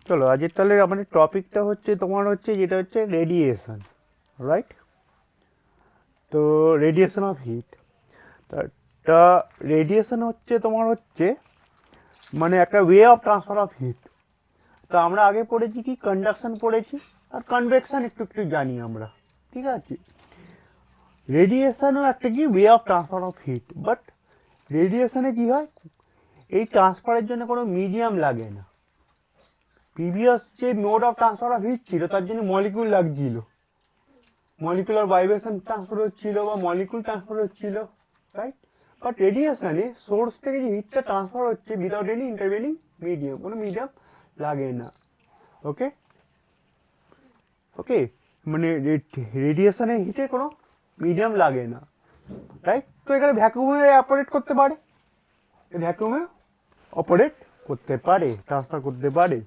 চলো আজের তাহলে আমাদের টপিকটা হচ্ছে তোমার হচ্ছে যেটা হচ্ছে রেডিয়েশন, রাইট? তো রেডিয়েশন অফ হিট, তা রেডিয়েশন হচ্ছে তোমার হচ্ছে মানে একটা way of transfer of hit. তো আমরা আগে পড়েছি কি কন্ডাকশন পড়েছি, আর কনভেকশন একটু একটু জানি আমরা, ঠিক আছে? রেডিয়েশনও একটা কি way of transfer of heat, but রেডিয়েশনে কি হয়, এই ট্রান্সফারের জন্য কোনো মিডিয়াম লাগে না। প্রিভিয়াস যে mode of transfer of hit ছিল তার জন্য মলিকুল লাগছিল, মলিকুলার ভাইব্রেশন ট্রান্সফার হচ্ছিল বা মলিকুল ট্রান্সফার হচ্ছিল, রাইট? বাট রেডিয়েশনে সোর্স থেকে যে হিটটা ট্রান্সফার হচ্ছে উইদাউট এনি ইন্টারভেনিং মিডিয়াম, কোনো মিডিয়াম লাগে না। ওকে ওকে, মানে রেডিয়েশনে হিটে কোনো মিডিয়াম লাগে না, রাইট? তো এখানে ভ্যাকুয়ামে অপারেট করতে পারে, ভ্যাকুয়ামে অপারেট করতে পারে, ট্রান্সফার করতে পারে।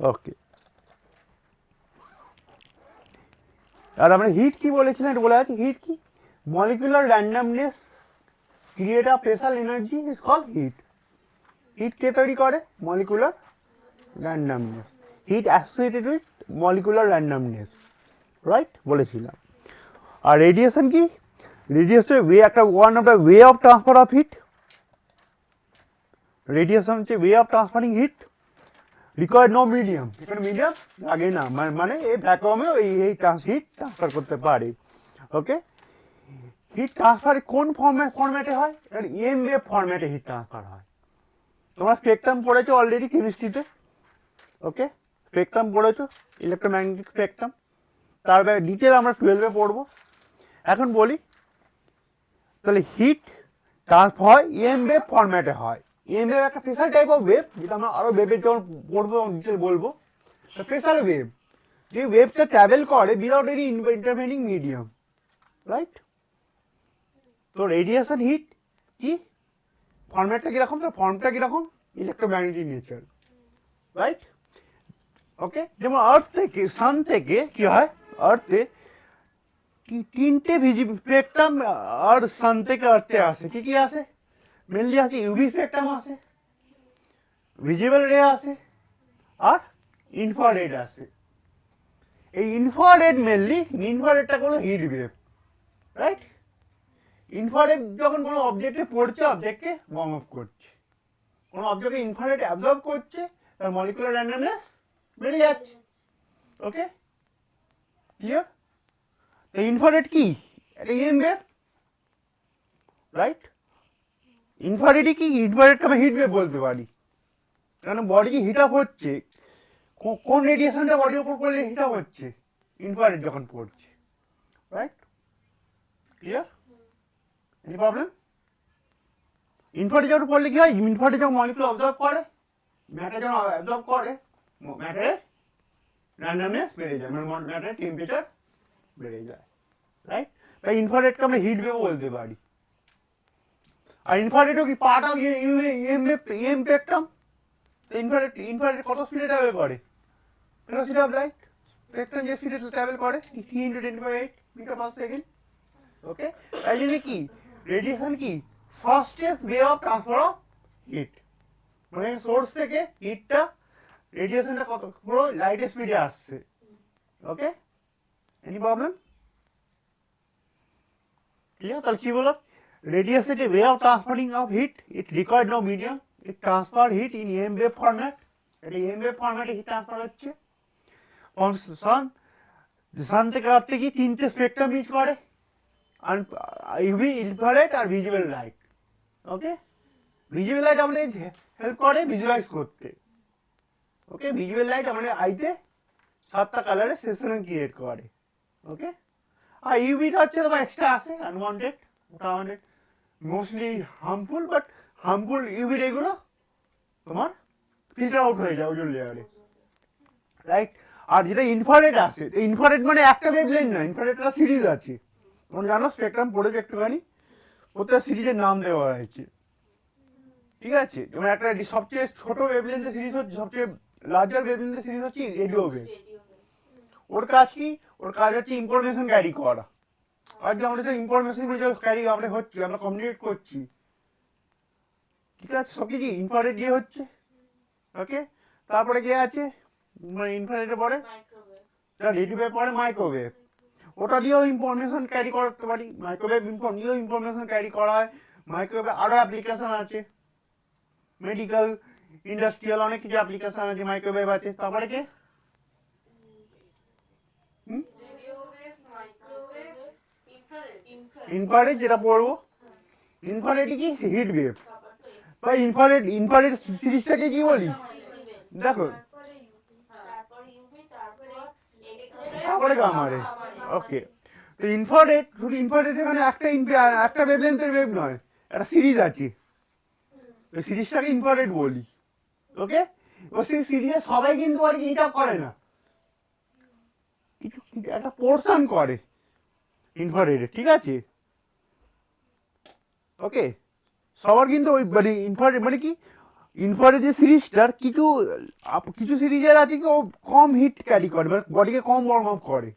ওকে, আর আমরা হিট কি বলেছিলাম এটা বলে আছে, হিট কি, molecular randomness create a special energy is called heat. Heat কে তৈরি করে, molecular randomness, heat associated with molecular randomness, right বলেছিলাম। আর রেডিয়েশন কি, রেডিয়েশন ওয়ে একটা one of the way of transfer of heat. Radiation হচ্ছে way of transferring heat, required no medium, এখানে medium লাগে না, মানে এই ভ্যাকুয়ামেও এই হিট ট্রান্সফার করতে পারে। ওকে, হিট ট্রান্সফার কোন ফরম্যাটে হয়, এম ওয়েভ ফরম্যাটে হিট ট্রান্সফার হয়। তোমরা স্পেকট্রাম পড়েছো অলরেডি কেমিস্ট্রিতে, ওকে? স্পেকট্রাম পড়েছো, ইলেকট্রোম্যাগনেটিক স্পেকট্রাম, তার ডিটেল আমরা 12-এ পড়বো। এখন বলি তাহলে হিট ট্রান্সফার হয় এম ওয়েভ ফরম্যাটে হয়। এম ওয়েভ একটা স্পেশাল টাইপ অফ ওয়েভ, যেটা আমরা আরো ওয়েভের যখন পড়বো ডিটেল বলবো। স্পেশাল ওয়েভ, যে ওয়েভটা ট্রাভেল করে without any intervening medium, right? তো রেডিয়েশন হিট কি ফর্ম্যাটটা কিরকম, তো ফর্মটা কিরকম, ইলেকট্রোম্যাগনেটিক নেচার, রাইট? ওকে, যেমন আর্থ থেকে, সান থেকে কি হয়, আর্থে তিনটে স্পেকট্রাম আর সান থেকে আর্থে আসে, কি কি আসে, মেনলি আসে ইউভি স্পেকট্রাম আসে, ভিজিবল রে আসে, আর ইনফ্রারেড আসে। এই ইনফ্রারেড মেনলি, ইনফ্রারেডটা কোনো হিট ওয়েভ, রাইট? ইনফ্রারেড যখন কোনো অবজেক্টে পড়ছে, অবজেক্টকে ওয়ার্ম আপ করছে, কোনো অবজেক্টে ইনফ্রারেড অ্যাবজর্ব করছে, তার মলিকুলার র্যান্ডামনেস বেড়ে যাচ্ছে। ওকে, ক্লিয়ার? তো ইনফ্রারেড কি, একটা ইএম ওয়েভ, রাইট? ইনফ্রারেডই কি, ইনফ্রারেডকে আমরা হিট ওয়েভ বলতে পারি, কারণ বডি যে হিট আপ হচ্ছে, কোন রেডিয়েশনটা বডির উপর পড়লে হিট আপ হচ্ছে, ইনফ্রারেড যখন পড়ছে, right? Clear? Any problem? Infrared যখন পড়লে কি হয়, ইনফ্রারেড যখন মলিকুল অবজার্ভ করে, ম্যাটার যখন অবজার্ভ করে, ম্যাটারের র্যান্ডামনেস বেড়ে যায়, মানে ম্যাটারের টেম্পারেচার বেড়ে যায়, রাইট? তাই ইনফ্রারেডকে আমরা হিট ওয়েভ বলতে পারি। আর ইনফ্রারেডও কি part of EM spectrum. Infrared কত স্পিডে ট্রাভেল করে, ভেলোসিটি অফ লাইট, স্পেকট্রাম যে স্পিডে ট্রাভেল করে 3×10⁸ মিটার পার সেকেন্ড। ওকে, তাই জন্য কি রেডিয়েশন কি fastest way of transfer of hit, মানে সোর্স থেকে হিটটা, রেডিয়েশনটা কত পুরো লাইট স্পিডে আসছে। ওকে, এনি প্রবলেম? ক্লিয়ার? তাহলে কি বললাম, radiation is a way of transferring of heat, it requires no medium, it transfer heat in EM wave format, এটা EM wave format heat transfer হচ্ছে from sun, সান থেকে আর্থে কি তিনটে স্পেকট্রাম ইউজ করে, UV, infrared আর visible light. ওকে, visible light আমাদের help করে visualise করতে। ওকে, visual light আমাদের আইতে 7টা কালারের সেশন ক্রিয়েট করে। ওকে, আর ইউভিটা হচ্ছে তোমার এক্সট্রা আসে আনওয়ান্টেড, ওটা আমাদের mostly harmful, but harmful UV রেগুলো তোমার ফিল্টার আউট হয়ে যায় ওজোন লেয়ারে, রাইট? আর যেটা ইনফ্রারেড আসে, ইনফ্রারেড মানে একটা ওয়েভলেন্থ না, ইনফ্রারেডটা সিরিজ আছে, তোমরা জানো স্পেকট্রাম পড়েছো একটুখানি, প্রত্যেক সিরিজের নাম দেওয়া হয়েছে, ঠিক আছে? যেমন একটা সবচেয়ে ছোট ওয়েভলেন্থের সিরিজ হচ্ছে, সবচেয়ে লার্জার ওয়েভলেন্থের সিরিজ হচ্ছে রেডিও ওয়েভ। ওর কাজ কি, ওর কাজ হচ্ছে ইনফরমেশন ক্যারি করা, আর যে আমাদের ইনফরমেশনগুলো যে ক্যারি আমরা হচ্ছে, আমরা কমিউনিকেট করছি, ঠিক আছে, সব কিছু ইনফ্রারেড দিয়ে হচ্ছে। ওকে, তারপরে কি আছে মানে ইনফ্রারেডে পরে রেডিওয়ে পরে মাইক্রোওয়েভ, ওটা দিয়েও ইনফরমেশন ক্যারি করতে পারি, মাইক্রোওয়েভ দিয়েও ইনফরমেশন ক্যারি করা হয়। মাইক্রোওয়েভে আরও অ্যাপ্লিকেশন আছে, মেডিকেল ইন্ডাস্ট্রিয়াল অনেক কিছু অ্যাপ্লিকেশন আছে, মাইক্রোওয়েভ আছে। তারপরে কি ইনফ্রারেড যেটা পড়বো, ইনফ্রারেড কি হিট ওয়েভ বা ইনফ্রারেড সিরিজটাকে কি বলি দেখো, তারপরে গামারে। ওকে, তো ইনফ্রারেড শুধু ইনফ্রারেড এখানে একটা ওয়েভলেন্থের ওয়েভ নয়, একটা সিরিজ আছে, ওই সিরিজটাকে ইনফ্রারেড বলি। ওকে, এবার সেই সিরিজে সবাই কিন্তু আর কি হিট আপ করে না, কিছু একটা পোর্শন করে ইনফ্রারেডে, ঠিক আছে। ওকে, সবার কিন্তু ওই মানে ইনফ্রারেড মানে কি ইনফ্রারেড যে সিরিজটার কিছু কিছু সিরিজের আছে কি ও কম হিট ক্যারি করে, মানে বডিকে কম ওয়ার্ম আপ করে,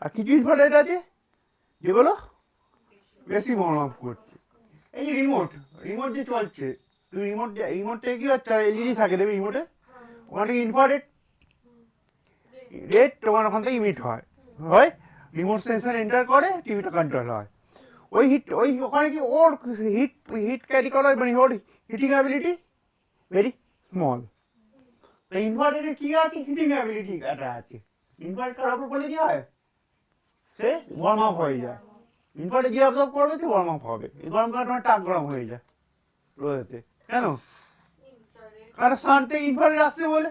আর কিছু ইনফ্রারেড আছে যেগুলো বেশি ওয়ার্ম আপ করছে। এই রিমোট রিমোট যে চলছে, তুমি রিমোট থেকে কি হচ্ছে, এলইডি থাকে দেবে রিমোটে, ওখান থেকে ইনফ্রারেড রেড তোমার ওখান থেকে ইমিট হয়, রিমোট সেন্সর এন্টার করে, টিভিটা কন্ট্রোল হয়। ওই হিট ওই ওখানে কি ওর হিট হিট ক্যারি করা মানে ওর হিটিং অ্যাবিলিটি ভেরি স্মল। তো ইনভার্টারে কি আছে, হিটিং অ্যাবিলিটি একটা আছে, ইনভার্টার অফ করলে কি হয়, সে ওয়ার্ম আপ হয়ে যায়, ইনভার্টার যে অবজর্ভ করবে সে ওয়ার্ম আপ হবে, এই গরম কারণে তোমার টাক গরম হয়ে যায় রোদেতে, কেন, কারণ সান থেকে ইনভার্টার আসছে বলে।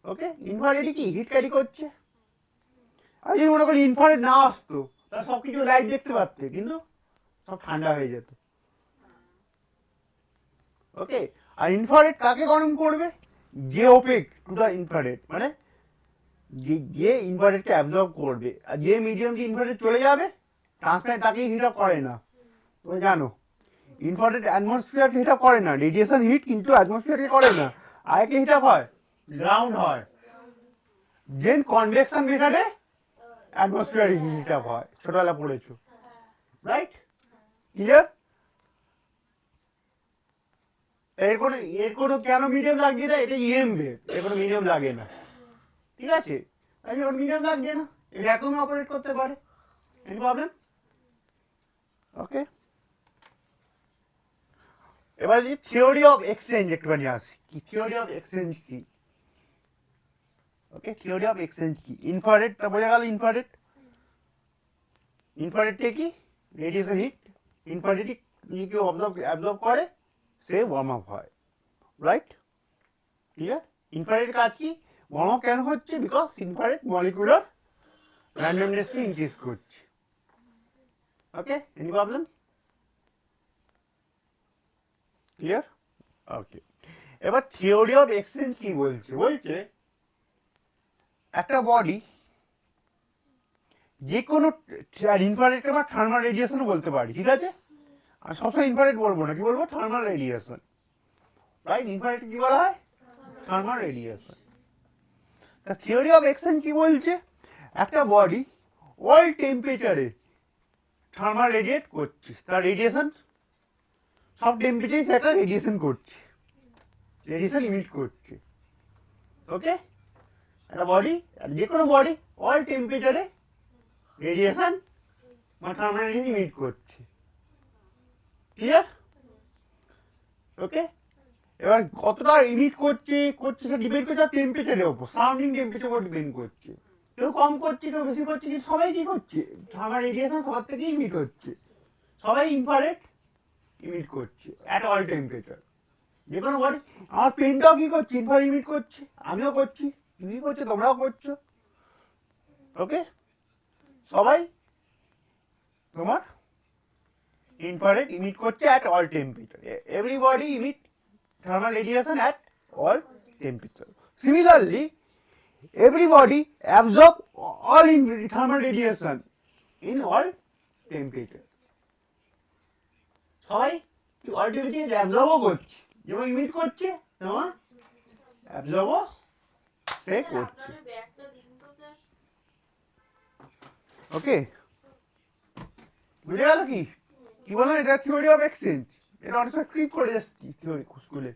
ওকে, ইনভার্টারই কি হিট ক্যারি করছে। আর যদি মনে করি ইনভার্টার না আসতো তাহলে সব কিছু লাইট দেখতে পাচ্ছে, কিন্তু সব ঠান্ডা হয়ে যেত। ওকে, আর ইনফ্রারেড কাকে গরম করবে, যে ওপেক টু দ্য ইনফ্রারেড, মানে যে ইনফ্রারেডকে অ্যাবজর্ব করবে, আর যে মিডিয়াম দিয়ে ইনফ্রারেড চলে যাবে ট্রান্সপ্যারেন্ট তাকে হিট আপ করে না। তুমি জানো ইনফ্রারেড অ্যাটমসফিয়ারকে হিট আপ করে না, রেডিয়েশন হিট কিন্তু অ্যাটমসফিয়ারকে করে না, আগে হিট আপ হয় গ্রাউন্ড হয়, যেন কনভেকশন মেথডে অ্যাটমসফিয়ার হিট আপ হয়, ছোটবেলা পড়েছো, রাইট, ক্লিয়ার। এর কোনো কেন মিডিয়াম লাগিয়ে দেয়, এটা ইএম ওয়েভ, এর কোনো মিডিয়াম লাগে না, ঠিক আছে, ওর মিডিয়াম লাগছে না, ভ্যাকুমে অপারেট করতে পারে, এনি প্রবলেম। ওকে, এবার যে থিওরি অফ এক্সচেঞ্জ একটুখানি আসি, কি থিওরি অফ এক্সচেঞ্জ কি। ওকে, থিওরি অফ এক্সচেঞ্জ কি, ইনফ্রারেডটা বোঝা গেল, ইনফ্রারেডটা কি রেডিয়েশন হিট, ইনফ্রারেড কেউ অ্যাবজর্ব করে, সে ওয়ার্ম আপ হয়, রাইট, ক্লিয়ার। ইনফ্রারেড কাজ কি, ওয়ার্ম আপ কেন হচ্ছে, বিকজ ইনফ্রারেড মলিকুলার র্যান্ডমনেসকে ইনক্রিজ করছে। ওকে, এনি প্রবলেম, ক্লিয়ার। ওকে, এবার থিওরি অফ এক্সচেঞ্জ কি বলছে একটা বডি যে কোনো ইনফ্রারেডকে আমরা থার্মাল রেডিয়েশন বলতে পারি, ঠিক আছে, আর সবসময় ইনফ্রারেড বলবো না, কি বলবো, থার্মাল রেডিয়েশন, রাইট, ইনফ্রারেড কি বলা হয়, থার্মাল রেডিয়েশন। তা থিওরি অফ এক্সচেঞ্জ কি বলছে, একটা বডি অল টেম্পারেচারে থার্মাল রেডিয়েট করছে, তার রেডিয়েশন সব টেম্পারেচারে সেটা রেডিয়েশন করছে, রেডিয়েশন ইমিট করছে। ওকে, একটা বডি, যে কোনো বডি অল টেম্পারেচারে রেডিয়েশন বা থার্মাল রেডিয়েশন ইমিট করছে, ক্লিয়ার। ওকে, এবার কতটা ইমিট করছে সেটা ডিপেন্ড করছে টেম্পারেচারের উপর, সারাউন্ডিং টেম্পারেচার উপর ডিপেন্ড করছে, কেউ কম করছে কেউ বেশি করছে, কিন্তু সবাই কি করছে, থার্মাল রেডিয়েশন সবার থেকে ইমিট হচ্ছে, সবাই ইনফ্রারেড ইমিট করছে অ্যাট অল টেম্পারেচার, যে কোনো বডি, আমার পেনটাও কি করছে, ইনফ্রারেড ইমিট করছে, আমিও করছি, তুমি করছো, তোমরাও করছো। ওকে, সবাই তোমার ইনফ্রারেড ইমিট করছে at all temperature, everybody emit thermal radiation at all temperature. Similarly, everybody absorb all thermal radiation in all temperatures. সবাই all temperature absorb করছে, যেমন ইমিট করছে তেমন absorb সে করছে। ওকে, বুঝে গেল কি বললাম, এটা থিওরি অফ এক্সচেঞ্জ, এটা অনেক সময় স্কিপ করে যাচ্ছি থিওরি স্কুলে,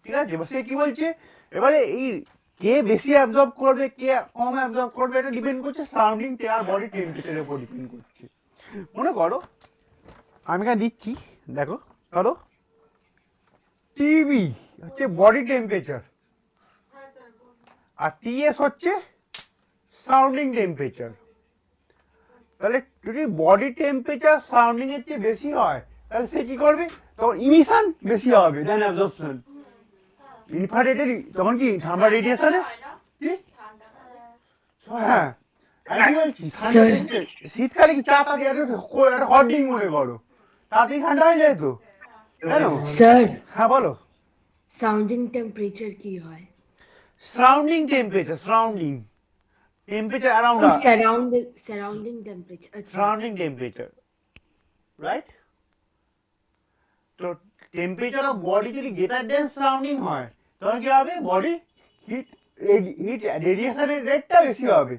ঠিক আছে, এবার সে কি বলছে, এবারে এই কে বেশি অ্যাবজর্ব করবে কে কম অ্যাবজর্ব করবে এটা ডিপেন্ড করছে সারাউন্ডিং আর বডি টেম্পারেচারের উপর ডিপেন্ড করছে। মনে করো আমি এখানে দিচ্ছি, দেখো ধরো টিবি হচ্ছে বডি টেম্পারেচার আর টিএস হচ্ছে সারাউন্ডিং টেম্পারেচার। তাহলে যদি বডি টেম্পারেচার সারাউন্ডিং এর চেয়ে বেশি হয় তাহলে সে কি করবে, তখন ইমিশন বেশি হবে দেন অ্যাবজর্পশন। ইনফ্রারেডের তখন কি থার্মাল রেডিয়েশনে কি হ্যাঁ আমি বলছি শীতকালে কি চা থাকে একটা হট ড্রিঙ্ক মনে করো, তাড়াতাড়ি ঠান্ডা হয়ে যায় তো, কেন? স্যার হ্যাঁ বলো। সাউন্ডিং টেম্পারেচার কি হয়? Surrounding temperature, surrounding temperature around surrounding temperature. আচ্ছা সারাউন্ডিং টেম্পারেচার, রাইট? তো টেম্পারেচার অফ বডি যদি গ্রেটার দেন সারাউন্ডিং হয় তখন কি হবে, বডি হিট হিট রেডিয়েশনের রেটটা বেশি হবে,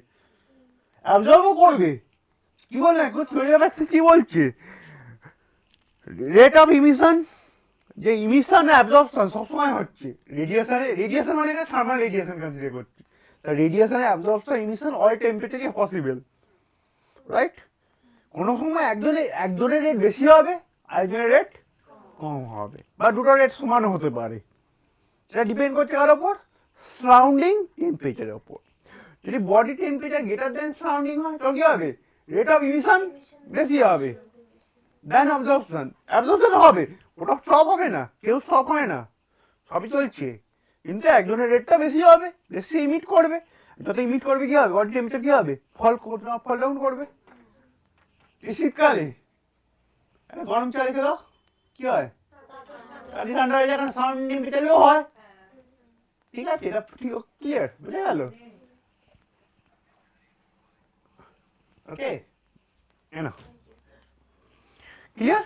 অ্যাবজর্বও করবে। কি বললে এখন থিওরি অফ অ্যাকশন কি বলছে, রেট অফ ইমিশন, যে ইমিশন অ্যাবজর্পশন সবসময় হচ্ছে রেডিয়েশন মানে থার্মাল রেডিয়েশন কনসিডার করছে, তা রেডিয়েশনের অ্যাবজর্পশন ইমিশন অল টেম্পারেচারই পসিবল, রাইট? কোনো সময় একজনের রেট বেশি হবে আরেকজনের রেট কম হবে, বা দুটো রেট সমান হতে পারে, সেটা ডিপেন্ড করছে কার ওপর, সারাউন্ডিং টেম্পারেচারের ওপর। যদি body temperature greater than surrounding হয় তখন কি হবে, রেট অফ ইমিশন বেশি হবে দেন অবজর্পশন, অ্যাবজর্পশন হবে, ওটা স্টপ হবে না, কেউ স্টপ হয় না, সবই চলছে, কিন্তু একজনের রেটটা বেশি হবে, বেশি ইমিট করবে, যত ইমিট করবে কি হবে, বডি টেম্পারেচার কি হবে, ফল ডাউন করবে। এই শীতকালে গরম চা রেখে দাও কি হয়, ঠান্ডা হয়ে যায়, কারণ সারাউন্ডিং টেম্পারেচার লো হয়, ঠিক আছে, এটা ঠিক ক্লিয়ার, বুঝে গেল? ওকে এনো ক্লিয়ার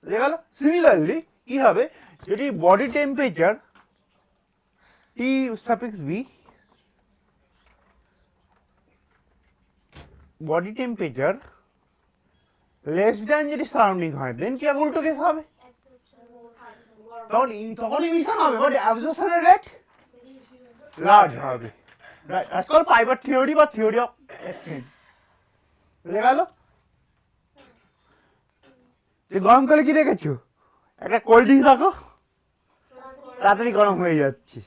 বুঝে গেল? সিমিলারলি কি হবে, যদি বডি টেম্পারেচার টি suffix B, body temperature less than যদি সারাউন্ডিং হয় দেন কি উল্টো কেস হবে, তখন ইমিশন হবে বাট অ্যাবজর্পশনের রেট লার্জ হবে, আজকাল পাইবার থিওরি বা থিওরি অফ এক্সচেঞ্জ, বুঝে গেল? যে গরমকালে কি দেখেছো, একটা কোল্ড ড্রিঙ্ক রাখো তাড়াতাড়ি গরম হয়ে যাচ্ছে,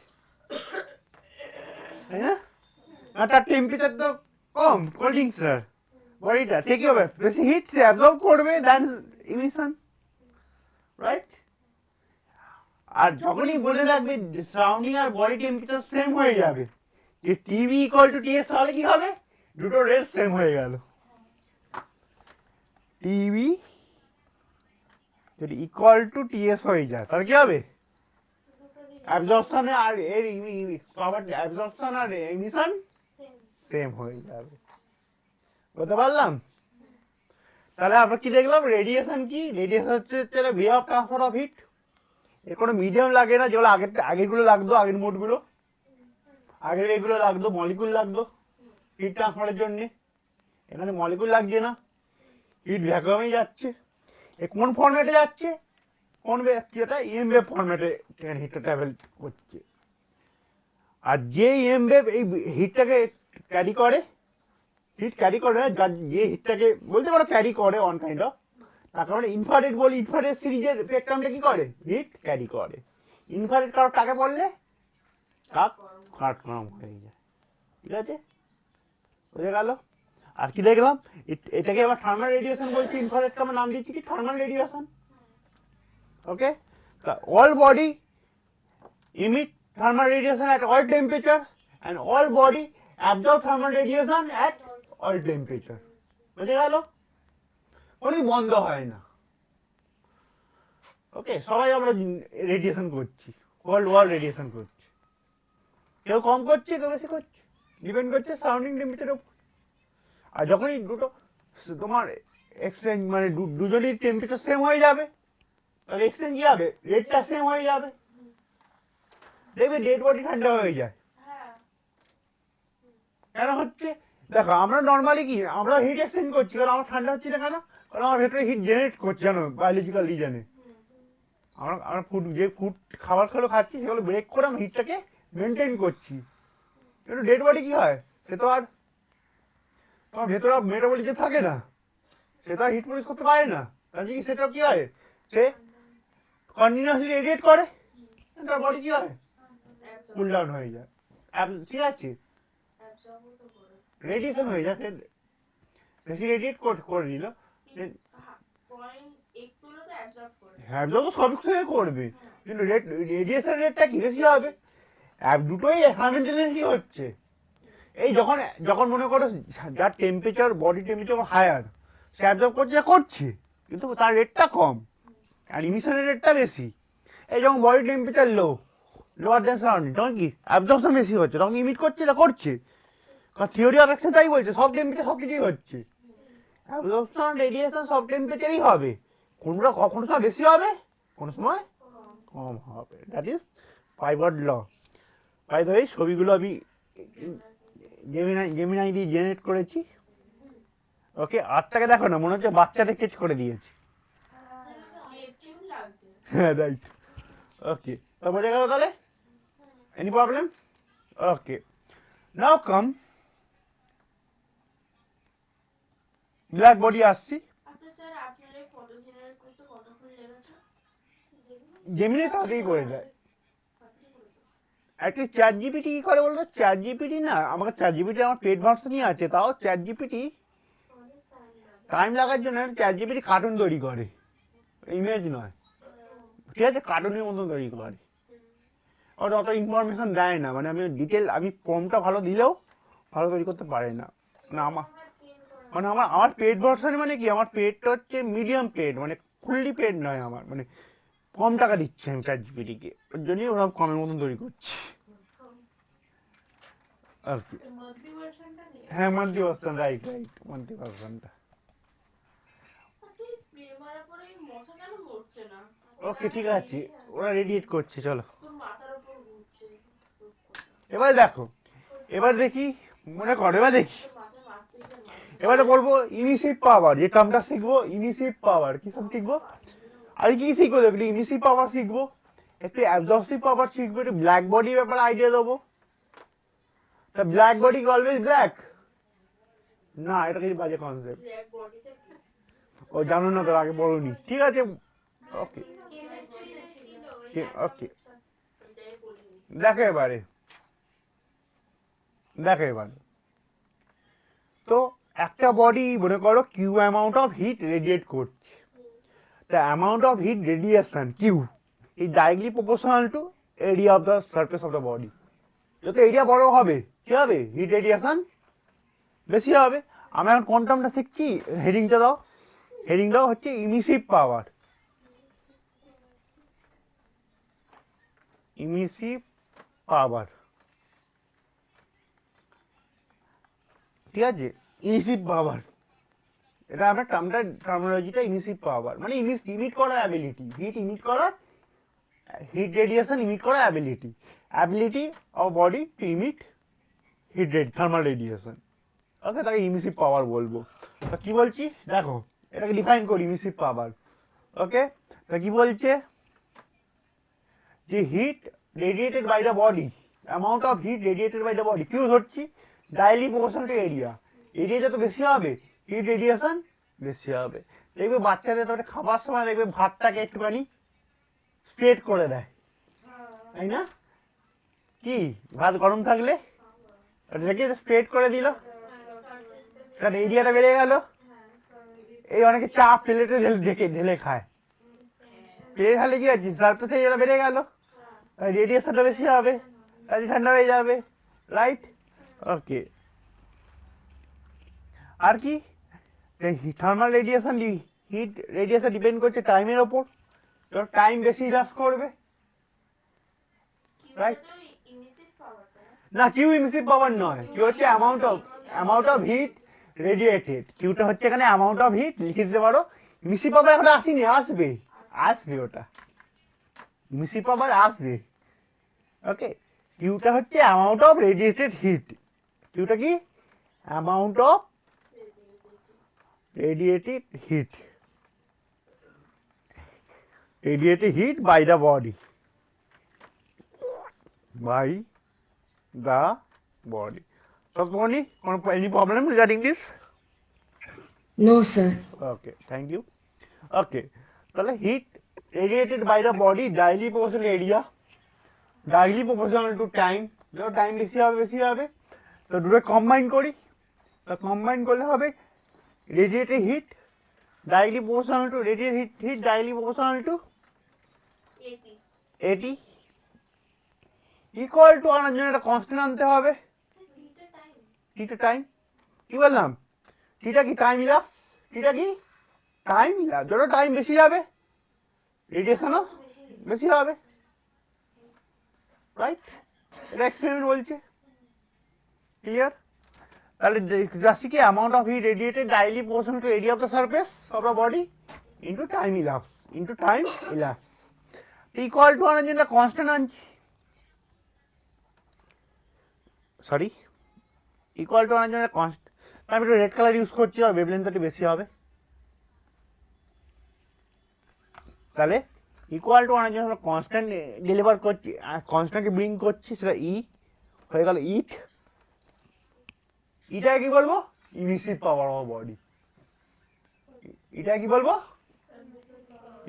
তাই না? আর তার টেম্পারেচার তো কম কোল্ড ড্রিঙ্কসের বডিটা, সে কি হবে, বেশি হিট সে অ্যাবজর্ব করবে দ্যান ইমিশন, রাইট? আর যখনই বলে রাখবে সারাউন্ডিং আর বডি টেম্পারেচার সেম হয়ে যাবে, যে টিভি ইকুয়াল টু টিএস, তাহলে কি হবে, দুটো রেট সেম হয়ে গেল, টিভি যদি ইকুয়াল টু টিএস হয়ে যায় তাহলে কি হবে, অ্যাবজর্পশন আর এর অ্যাবজর্পশন আর ইমিশন সেম হয়ে যাবে, বুঝতে পারলাম? তাহলে আমরা কি দেখলাম, রেডিয়েশন কি, রেডিয়েশন হচ্ছে way of transfer of hit, এর কোনো মিডিয়াম লাগে না, যেগুলো আগেরগুলো লাগতো, আগের মোডগুলো আগের এগুলো লাগতো, মলিকুল লাগতো হিট ট্রান্সফারের জন্য, এখানে মলিকুল লাগছে না, হিট ভ্যাকুয়ামে যাচ্ছে, এ কোন ফর্ম্যাটে যাচ্ছে, কোন যেটা ইএম ওয়েভ ফর্ম্যাটে হিটটা ট্রাভেল করছে, আর যে ইএম ওয়েভ এই হিটটাকে ক্যারি করে, হিট ক্যারি করে না, যে হিটটাকে বলতে পারো ক্যারি করে অন কাইন্ড অফ, তার কারণে ইনফ্রারেড বলি, ইনফ্রারেড সিরিজের স্পেকট্রামটা কি করে, হিট ক্যারি করে, ইনফ্রারেড কারো টাকে পড়লে কাক কাট গরম হয়ে যায়, ঠিক আছে, বুঝে গেল? আর কি দেখলাম, এটাকে আবার থার্মাল রেডিয়েশন বলছি, ইনফ্রারেডকে আমরা নাম দিচ্ছি কি thermal radiation, okay? all body emit thermal radiation at all temperature and all body absorb thermal radiation at all temperature, বুঝে গেল? কোনো বন্ধ হয় না, ওকে? সবাই আমরা রেডিয়েশন করছি, ওয়ার্ল্ড রেডিয়েশন করছি, কেউ কম করছে কেউ বেশি করছে, ডিপেন্ড করছে সারাউন্ডিং টেম্পারেচারের উপর। আর যখনই দুটো তোমার এক্সচেঞ্জ মানে দুজনের টেম্পারেচার সেম হয়ে যাবে তাহলে এক্সচেঞ্জ কি হবে, রেটটা সেম হয়ে যাবে, দেখবে ডেড বডি ঠান্ডা হয়ে যায়, কেন হচ্ছে, দেখো আমরা নর্মালি কি আমরা হিট এক্সচেঞ্জ করছি, কারণ আমার ঠান্ডা হচ্ছে না কেন, কারণ আমার ভেতরে হিট জেনারেট করছে, জানো বায়োলজিক্যাল রিজনে আমরা ফুড খাবার খাচ্ছি সেগুলো ব্রেক করে আমরা হিটটাকে মেনটেন করছি। কিন্তু ডেড বডি কি হয়, সে তো আর তোমার ভেতরে মেটাবলিজম থাকে না, সে তো আর হিট প্রডিউস করতে পারে না। তার কি সেটা কি হয়, সে কন্টিনিউয়াসলি রেডিয়েট করে, তার বডি কি হয়, কুল ডাউন হয়ে যায়। ঠিক আছে, রেডিয়েশন হয়ে যায়, বেশি রেডিয়েট করে দিল, অ্যাবজর্ব তো সব থেকে করবে, কিন্তু রেডিয়েশন রেটটা কি বেশি হবে, দুটোই সাইমেলটেনিয়াসলি হচ্ছে। এই যখন যখন মনে করো যার টেম্পারেচার বডি টেম্পারেচার হায়ার, সে অ্যাবজর্ব করছে কিন্তু তার রেটটা কম, আর ইমিশনের রেটটা বেশি। এই যখন বডি টেম্পারেচার লোয়ার দেন সারাউন্ডিং, তখন কি অ্যাবজর্পশন বেশি হচ্ছে, তখন ইমিট করছে না করছে। কারণ থিওরি অফ অ্যাকশন তাই বলছে, সব টেম্পারেচার সব কিছুই হচ্ছে, অ্যাবজর্পশন রেডিয়েশন সব টেম্পারেচারই হবে, কোনটা কখনো সময় বেশি হবে, কোনো সময় কম হবে। That is pivot law. By the way, ছবিগুলো আমি জেমিনাই দিয়ে জেনারেট করেছি। ওকে, আর্টটাকে দেখো না, মনে হচ্ছে বাচ্চাদের স্কেচ করে দিয়েছি। হ্যাঁ রাইট। ওকে, তো বোঝা গেল তাহলে? Any problem? Okay, now come black body আসছি। জেমিনি তাড়াতাড়ি করে দেয়। একটা চ্যাট জিপিটি কি করে বলতো, চ্যাট জিপিটি না, আমাকে চ্যাট জিপিটি আমার পেড ভার্সনই আছে, তাও চ্যাট জিপিটি টাইম লাগার জন্য চ্যাট জিপিটি কার্টুন তৈরি করে, ইমেজ নয়, ঠিক আছে, কার্টুনের মতন তৈরি করে, আর অত ইনফরমেশন দেয় না, মানে আমি ডিটেল, আমি ফর্মটা ভালো দিলেও ভালো তৈরি করতে পারে না। আমার পেড ভার্সনে মানে কি, আমার পেডটা হচ্ছে মিডিয়াম পেড, মানে ফুললি পেড নয় আমার, মানে কম টাকা দিচ্ছি আমি চ্যাট জিপিটিকে, ওর জন্যই ওরা কমের মতন তৈরি করছি আর কি। হ্যাঁ মান্থলি ভার্সন, রাইট মান্থলি ভার্সনটা। ওকে ঠিক আছে, ওরা রেডিয়েট করছে, চলো এবার দেখো, এবার দেখি, মনে করো এবার দেখি, এবারে বলবো ইমিসিভ পাওয়ার, যে টার্মটা শিখবো ইমিসিভ পাওয়ার, কি সব শিখবো, আর কি শিখবো, একটু ইমিসিভ পাওয়ার শিখবো, একটু অ্যাবজর্পটিভ পাওয়ার শিখবো, একটু ব্ল্যাক বডির ব্যাপারে আইডিয়া দেবো। তা ব্ল্যাক বডি অলওয়েজ ব্ল্যাক না, এটা কিছু বাজে কনসেপ্ট, ও জানো না তোর আগে বলনি, ঠিক আছে। ওকে ওকে, দেখো এবারে তো একটা বডি মনে করো Q amount of heat radiate করছে, the amount of heat radiation Q is directly proportional to area of the surface of the body. যত এরিয়া বড় হবে কি হবে, হিট রেডিয়েশন বেশি হবে। আমি এখন কোয়ান্টামটা শিখছি, হেডিংটা হচ্ছে ইমিসিভ পাওয়ার। ঠিক আছে, ইমিসিভ পাওয়ার, এটা আমরা টার্মিনোলজিটা ইমিসিভ পাওয়ার, মানে ইমিট করার অ্যাবিলিটি, হিট রেডিয়েশন ইমিট করার ability of body to emit thermal radiation. Okay, তাকে ইমিসিভ পাওয়ার বলবো। তা কি বলছি দেখো, এটাকে ডিফাইন করি ইমিসিভ পাওয়ার। ওকে, তা কি বলছে, যে heat radiated by the body, amount of heat radiated by the body, Q ধরছি, ডাইরেক্টলি প্রপোর্শনাল টু এরিয়া যত বেশি হবে হিট রেডিয়েশন বেশি হবে। দেখবে বাচ্চাদের তো খাবার সময় দেখবে ভাতটাকে একটুখানি স্প্রেড করে দেয়, তাই না, কি ভাত গরম থাকলে ওটাকে স্প্রেড করে দিল, কারণ এরিয়াটা বেড়ে গেল। এই অনেকে চা প্লেটে ঢেলে খায়, প্লেট ঢালে কি আছে, সারফেস এরিয়াটা বেড়ে গেল, রেডিয়েশনটা বেশি হবে, তাহলে ঠান্ডা হয়ে যাবে, রাইট। ওকে, আর কি, thermal radiation, heat radiation depend করছে টাইমের ওপর, টাইম বেশি লাস্ট করবে, রাইট। না, কিউ ইমিসিভ পাওয়ার নয়, কিউ হচ্ছে অ্যামাউন্ট অফ হিট রেডিয়েটেড, কিউটা হচ্ছে এখানে অ্যামাউন্ট অফ হিট, লিখে দিতে পারো। ইমিসিভ পাওয়ার এখন আসেনি, আসবে ওটা, ইমিসিভ পাওয়ার আসবে। ওকে, কিউটা হচ্ছে অ্যামাউন্ট অফ রেডিয়েটেড হিট, কিউটা কি amount of radiated heat. radiated heat by the body. By the body. So, any problem regarding this? No, sir. Okay, thank you. Okay, তাহলে heat radiated by the body directly proportional area, directly proportional to time. যত time বেশি হবে তো দুটো combine করি, তো combine করলে হবে radiated heat directly proportional to radiated heat directly proportional to AT equal to আনার জন্য একটা কনস্ট্যান্ট আনতে হবে, টিটা টাইম। কি বললাম? টিটা কি টাইম ইলাপস, টিটা কি টাইম ইলাপস। যত টাইম বেশি যাবে রেডিয়েশনও বেশি হবে, রাইট? এটা এক্সপেরিমেন্ট বলছে, ক্লিয়ার? তাহলে জাস্ট কি amount of heat radiated directly proportional to area of the surface of the body into time elapse, into time elapse. Equal to আনার জন্য কনস্ট্যান্ট আনছি, সরি ইকুয়াল টু আনার জন্য কনস্ট্যান্ট, আমি একটু রেড কালার ইউজ করছি আর wavelength একটু বেশি হবে। তাহলে ইকুয়াল টু আনার জন্য আমরা কনস্ট্যান্ট ডেলিভার করছি, কনস্ট্যান্টকে ব্রিং করছি, সেটা ই হয়ে গেল ইট। এটা কি বলবো? ইমিসিভ পাওয়ার অফ বডি। এটা কি বলবো?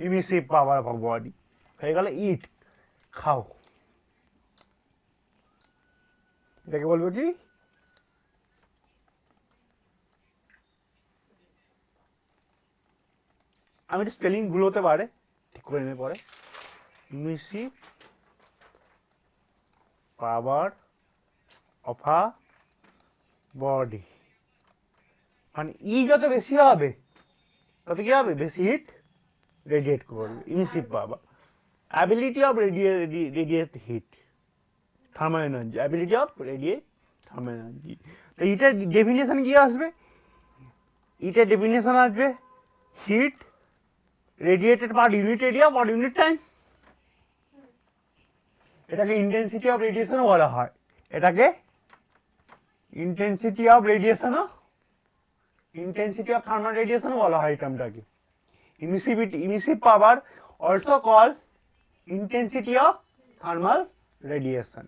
ইমিসিভ পাওয়ার অফ বডি হয়ে গেল ইট, খাও। এটাকে বলবো কি? আমি একটু স্পেলিং ভুল হতে পারে, ঠিক করে নেবে পরে। ইমিসিভ পাওয়ার অফ আ বডি, মানে ই যত বেশি হবে তত কি হবে? বেশি হিট রেডিয়েট করবে। Emissive power, ability of radiate heat, thermal energy, ability of radiate thermal energy. তো এটার ডেফিনেশন কি আসবে? এটার ডেফিনেশন আসবে heat radiated per unit area per unit time. এটাকে ইন্টেন্সিটি অফ রেডিয়েশনও বলা হয়, এটাকে ইন্টেন্সিটি অফ রেডিয়েশনও, ইন্টেন্সিটি অফ থার্মাল রেডিয়েশনও বলা হয় এই টার্মটাকে। Emissive power also call intensity of thermal radiation.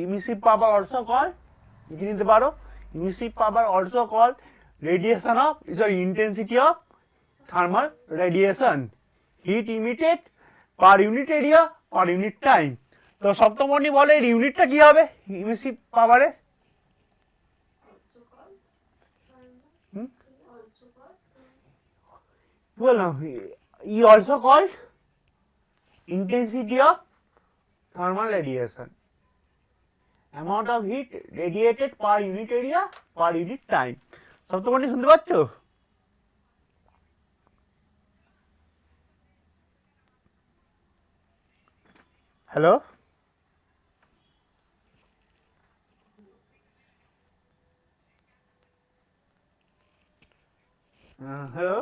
Emissive power also call, লিখে নিতে পারো, emissive power also call radiation of, sorry intensity of thermal radiation, heat emitted per unit area per unit time. তো সপ্তমণি বলে এর ইউনিটটা কি হবে emissive পাওয়ারে? বললাম E also called intensity of thermal radiation, amount of heat radiated per unit area per unit time. সপ্তমণি শুনতে পাচ্ছ? Hello, hello,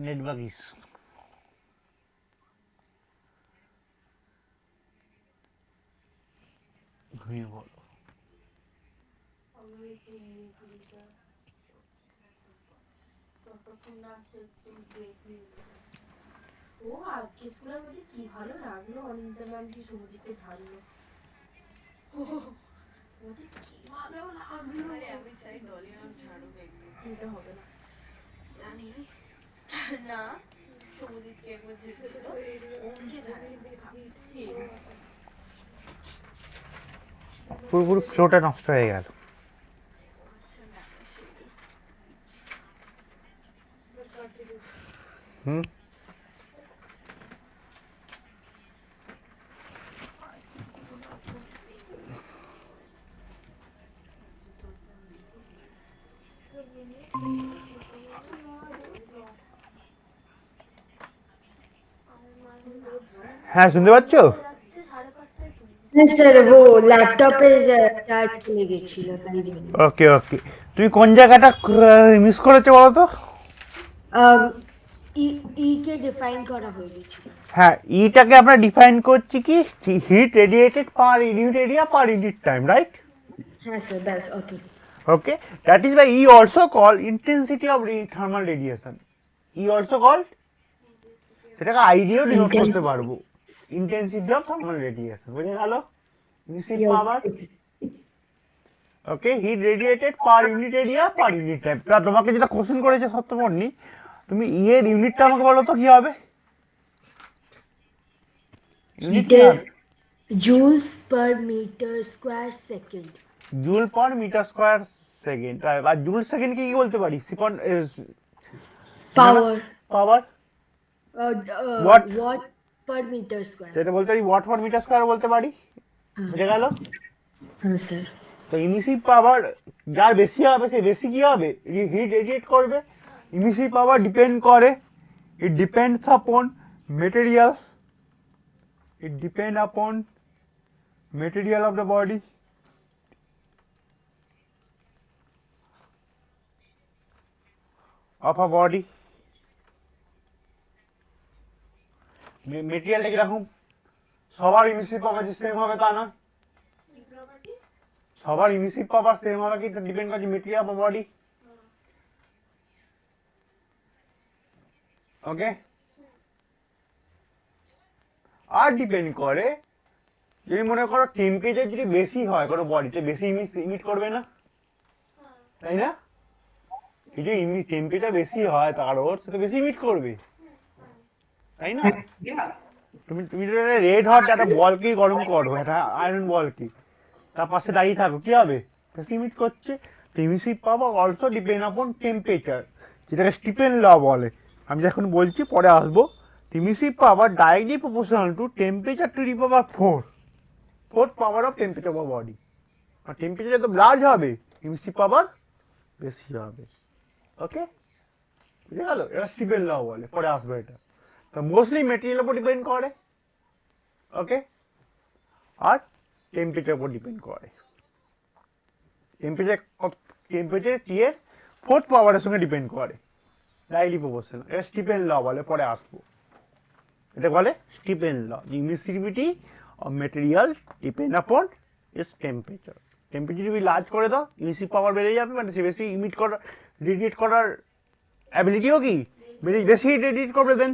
network issue. ঘুমিয়ে বলো। ও আজকে স্কুলে বলছে কি ভালো লাগলো অনিন্দিতা ম্যামকে সবজিকে ঝাড়লো, বলছে কি ভালো লাগলো। আমি চাই ডলি ম্যাম ঝাড়ু দেখবি, এটা হবে না জানি না সবুজকে একবার ঝেড়েছিল ওকে ঝাড়ি পুরোপুরি ফ্লোটা নষ্ট হয়ে গেল। হুম, হ্যাঁ শুনতে পাচ্ছ? যাচ্ছে 5:30টায় তুমি। হ্যাঁ স্যার, ও ল্যাপটপে চার্জ চলে গেছিল তাই জন্য। ওকে ওকে, তুমি কোন জায়গাটা মিস করেছো বলো তো? ই ই কে ডিফাইন করা হয়ে গেছিল। হ্যাঁ, ইটাকে আমরা ডিফাইন করছি কি heat radiated per unit area per unit time, right? হ্যাঁ স্যার, ব্যাস okay. Okay, that is why E also called intensity of thermal radiation. E also called, সেটাকে I দিয়েও ডিনোট করতে পারবো, intensity of thermal radiation, বুঝে গেল? Emissing power, okay, heat radiated per unit area per unit time. তা তোমাকে যেটা question করেছে সত্যপর্ণি, তুমি E এর ইউনিটটা আমাকে বলো তো কি হবে? ইউনিট কি হবে? Joules per metre square second. Joule per metre square second. আর জুল সেকেন্ডকে কি বলতে পারি? Second power power watt per metre square. সেটা বলতে পারি ওয়াট পার মিটার স্কোয়ার বলতে পারি, বুঝে গেল? হ্যাঁ স্যার। তো ইমিসিভ পাওয়ার যার বেশি হবে সে বেশি কি হবে, হিট রেডিয়েট করবে। ইমিসিভ পাওয়ার ডিপেন্ড করে, it depends upon material, it depend upon material of the body, of a body. মেটেরিয়ালটা কিরকম, সবার ইমিসিভ পাওয়ার যে সেম হবে তা নয়, সবার ইমিসিভ পাওয়ার সেম হবে কি, ডিপেন্ড করছে মেটেরিয়াল অফ বডি। ওকে, আর ডিপেন্ড করে যদি মনে করো টেম্পারেচার যদি বেশি হয় কোনো বডিতে, বেশি ইমিট করবে না, তাই না? কিছু টেম্পারেচার বেশি হয় কারোর, সে তো বেশি ইমিট করবে, তাই না? তুমি তুমি যদি রেড হট একটা বলকে গরম করো, একটা আয়রন বলকে, তার পাশে দাঁড়িয়ে থাকো, কি হবে? বেশি ইমিট করছে। তো emissive power also depend upon temperature, যেটাকে স্টিফেন ল বলে। আমি যখন বলছি পরে আসবো। Emissive power directly proportional to temperature to the power 4, fourth power of temperature of body. আর টেম্পারেচার যত লার্জ হবে ইমিসিভ পাওয়ার বেশি হবে। ওকে, বুঝে গেল? এটা স্টিফেন ল বলে, পরে আসবে এটা। তো মোস্টলি মেটেরিয়াল উপর ডিপেন্ড করে, ওকে, আর টেম্পারেচার উপর ডিপেন্ড করে। টেম্পারেচার টি এর ফোর্থ পাওয়ারের সঙ্গে ডিপেন্ড করে, ডাইরেক্টলি প্রপোর্শনাল। এটা স্টিফেন ল বলে, পরে আসবো। এটা বলে Stefan law, emissivity of material depend upon is temperature. Temperature যদি লার্জ করে দাও ইমিসিভ পাওয়ার বেড়ে যাবে, মানে সে বেশি ইমিট করার, রেডিয়েট করার অ্যাবিলিটিও কি বেশি রেডিয়েট করবে, দেন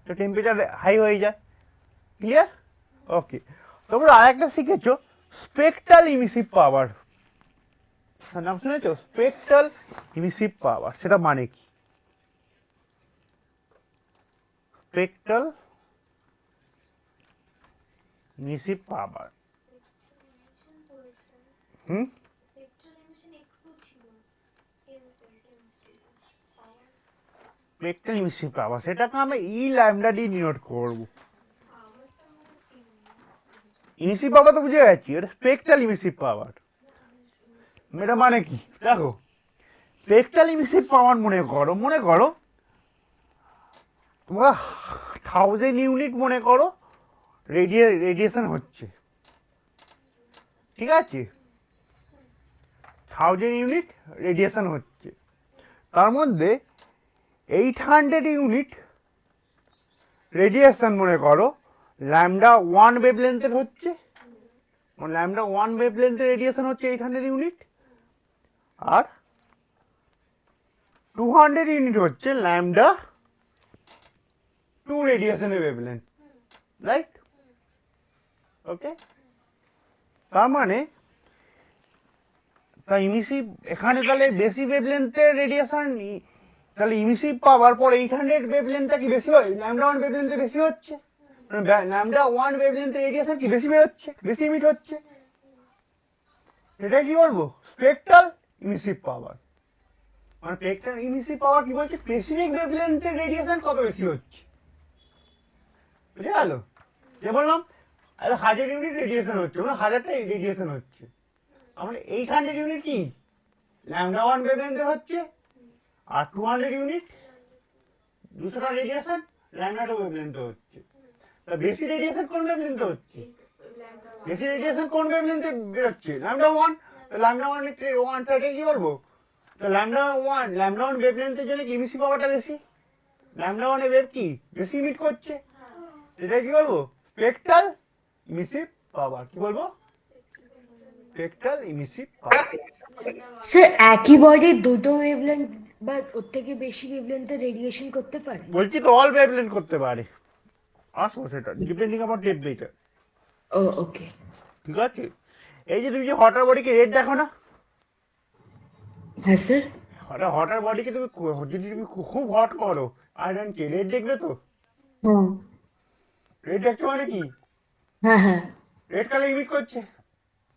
তো টেম্পারেচার হাই হয়ে যায়। ক্লিয়ার? ওকে, তোমরা আর একটা শিখেছো স্পেকট্রাল ইমিসিভ পাওয়ার, নাম শুনেছো? স্পেকট্রাল ইমিসিভ পাওয়ার, সেটা মানে কি? স্পেকট্রাল ইমিসিভ পাওয়ার, স্পেকট্রাল এমিশন একটু ছিল স্পেকট্রাল ইমিসিভ পাওয়ার, সেটাকে আমরা ই ল্যামডা দিয়ে ডিনোট করব। ইমিসিভ পাওয়ার তো বুঝে গেছি, এটা স্পেকট্রাল ইমিসিভ পাওয়ার। এটা মানে কি দেখো, স্পেকট্রাল ইমিসিভ পাওয়ার মনে করো তোমরা 1000 ইউনিট মনে করো রেডিয়েশন হচ্ছে, ঠিক আছে? 1000 ইউনিট রেডিয়েশন হচ্ছে, তার মধ্যে 800 ইউনিট রেডিয়েশন মনে করো ল্যামডা 1 ওয়েভলেন্থের হচ্ছে, ল্যামডা 1 ওয়েভলেন্থের রেডিয়েশন হচ্ছে 800 ইউনিট, আর 200 ইউনিট হচ্ছে ল্যামডা 2 রেডিয়েশনের ওয়েভলেন্থ, রাইট? ওকে, তার মানে তা ইমিসিভ এখানে তাহলে বেশি ওয়েভলেন্থের রেডিয়েশন, তাহলে ইমিসিভ পাওয়ার পর 800 ওয়েভলেন্থটা কি বেশি হয়, ল্যামডা 1 ওয়েভলেন্থে বেশি হচ্ছে, ল্যামডা 1 ওয়েভলেন্থের রেডিয়েশন কি বেশি বেরোচ্ছে, বেশি ইমিট হচ্ছে। এটা কি বলবো? স্পেকট্রাল ইমিসিভ পাওয়ার। মানে স্পেকট্রাল ইমিসিভ পাওয়ার কি বলছে, স্পেসিফিক ওয়েভলেন্থের রেডিয়েশন কত বেশি হচ্ছে, বুঝে গেল? যে বললাম 1000 ইউনিট রেডিয়েশন হচ্ছে, মানে 1000টা রেডিয়েশন হচ্ছে, আমরা 800 ইউনিট কি ল্যামডা 1 ওয়েভলেন্থের হচ্ছে, আর 200 ইউনিট 200টা রেডিয়েশন ল্যামডা 2 ওয়েভলেন্থে হচ্ছে। তা বেশি রেডিয়েশন কোন ওয়েভলেন্থে হচ্ছে? বেশি রেডিয়েশন কোন ওয়েভলেন্থে বেরোচ্ছে? Lambda one. ল্যামডা ওয়ানটাকে কি বলবো? তো ল্যামডা ওয়ান ওয়েভলেন্থের জন্য কি ইমিসিভ পাওয়ারটা বেশি? ল্যামডা ওয়ান ওয়েভ কি বেশি ইমিট করছে, এটা কি বলবো? স্পেকট্রাল ইমিসিভ পাওয়ার। কি বলবো? স্পেকট্রাল ইমিসিভ পাওয়ার। স্যার একই বডি দুটো ওয়েভলেন্থ বা ওর থেকে বেশি ওয়েভলেন্থে রেডিয়েশন করতে পারে? বলছি তো অল ওয়েভলেন্থ করতে পারে। আসো সেটা ডিপেন্ডিং অন টেম্পারেচার। ও ওকে। ঠিক আছে, এই যে তুমি যে হটার বডিকে রেড দেখো না, হ্যাঁ স্যার। হটার বডিকে তুমি যদি তুমি খুব হট করো আয়রনকে, রেড দেখবে তো? হ্যাঁ রেড দেখছো মানে কি? হ্যাঁ হ্যাঁ রেড কালার ইমিট করছে।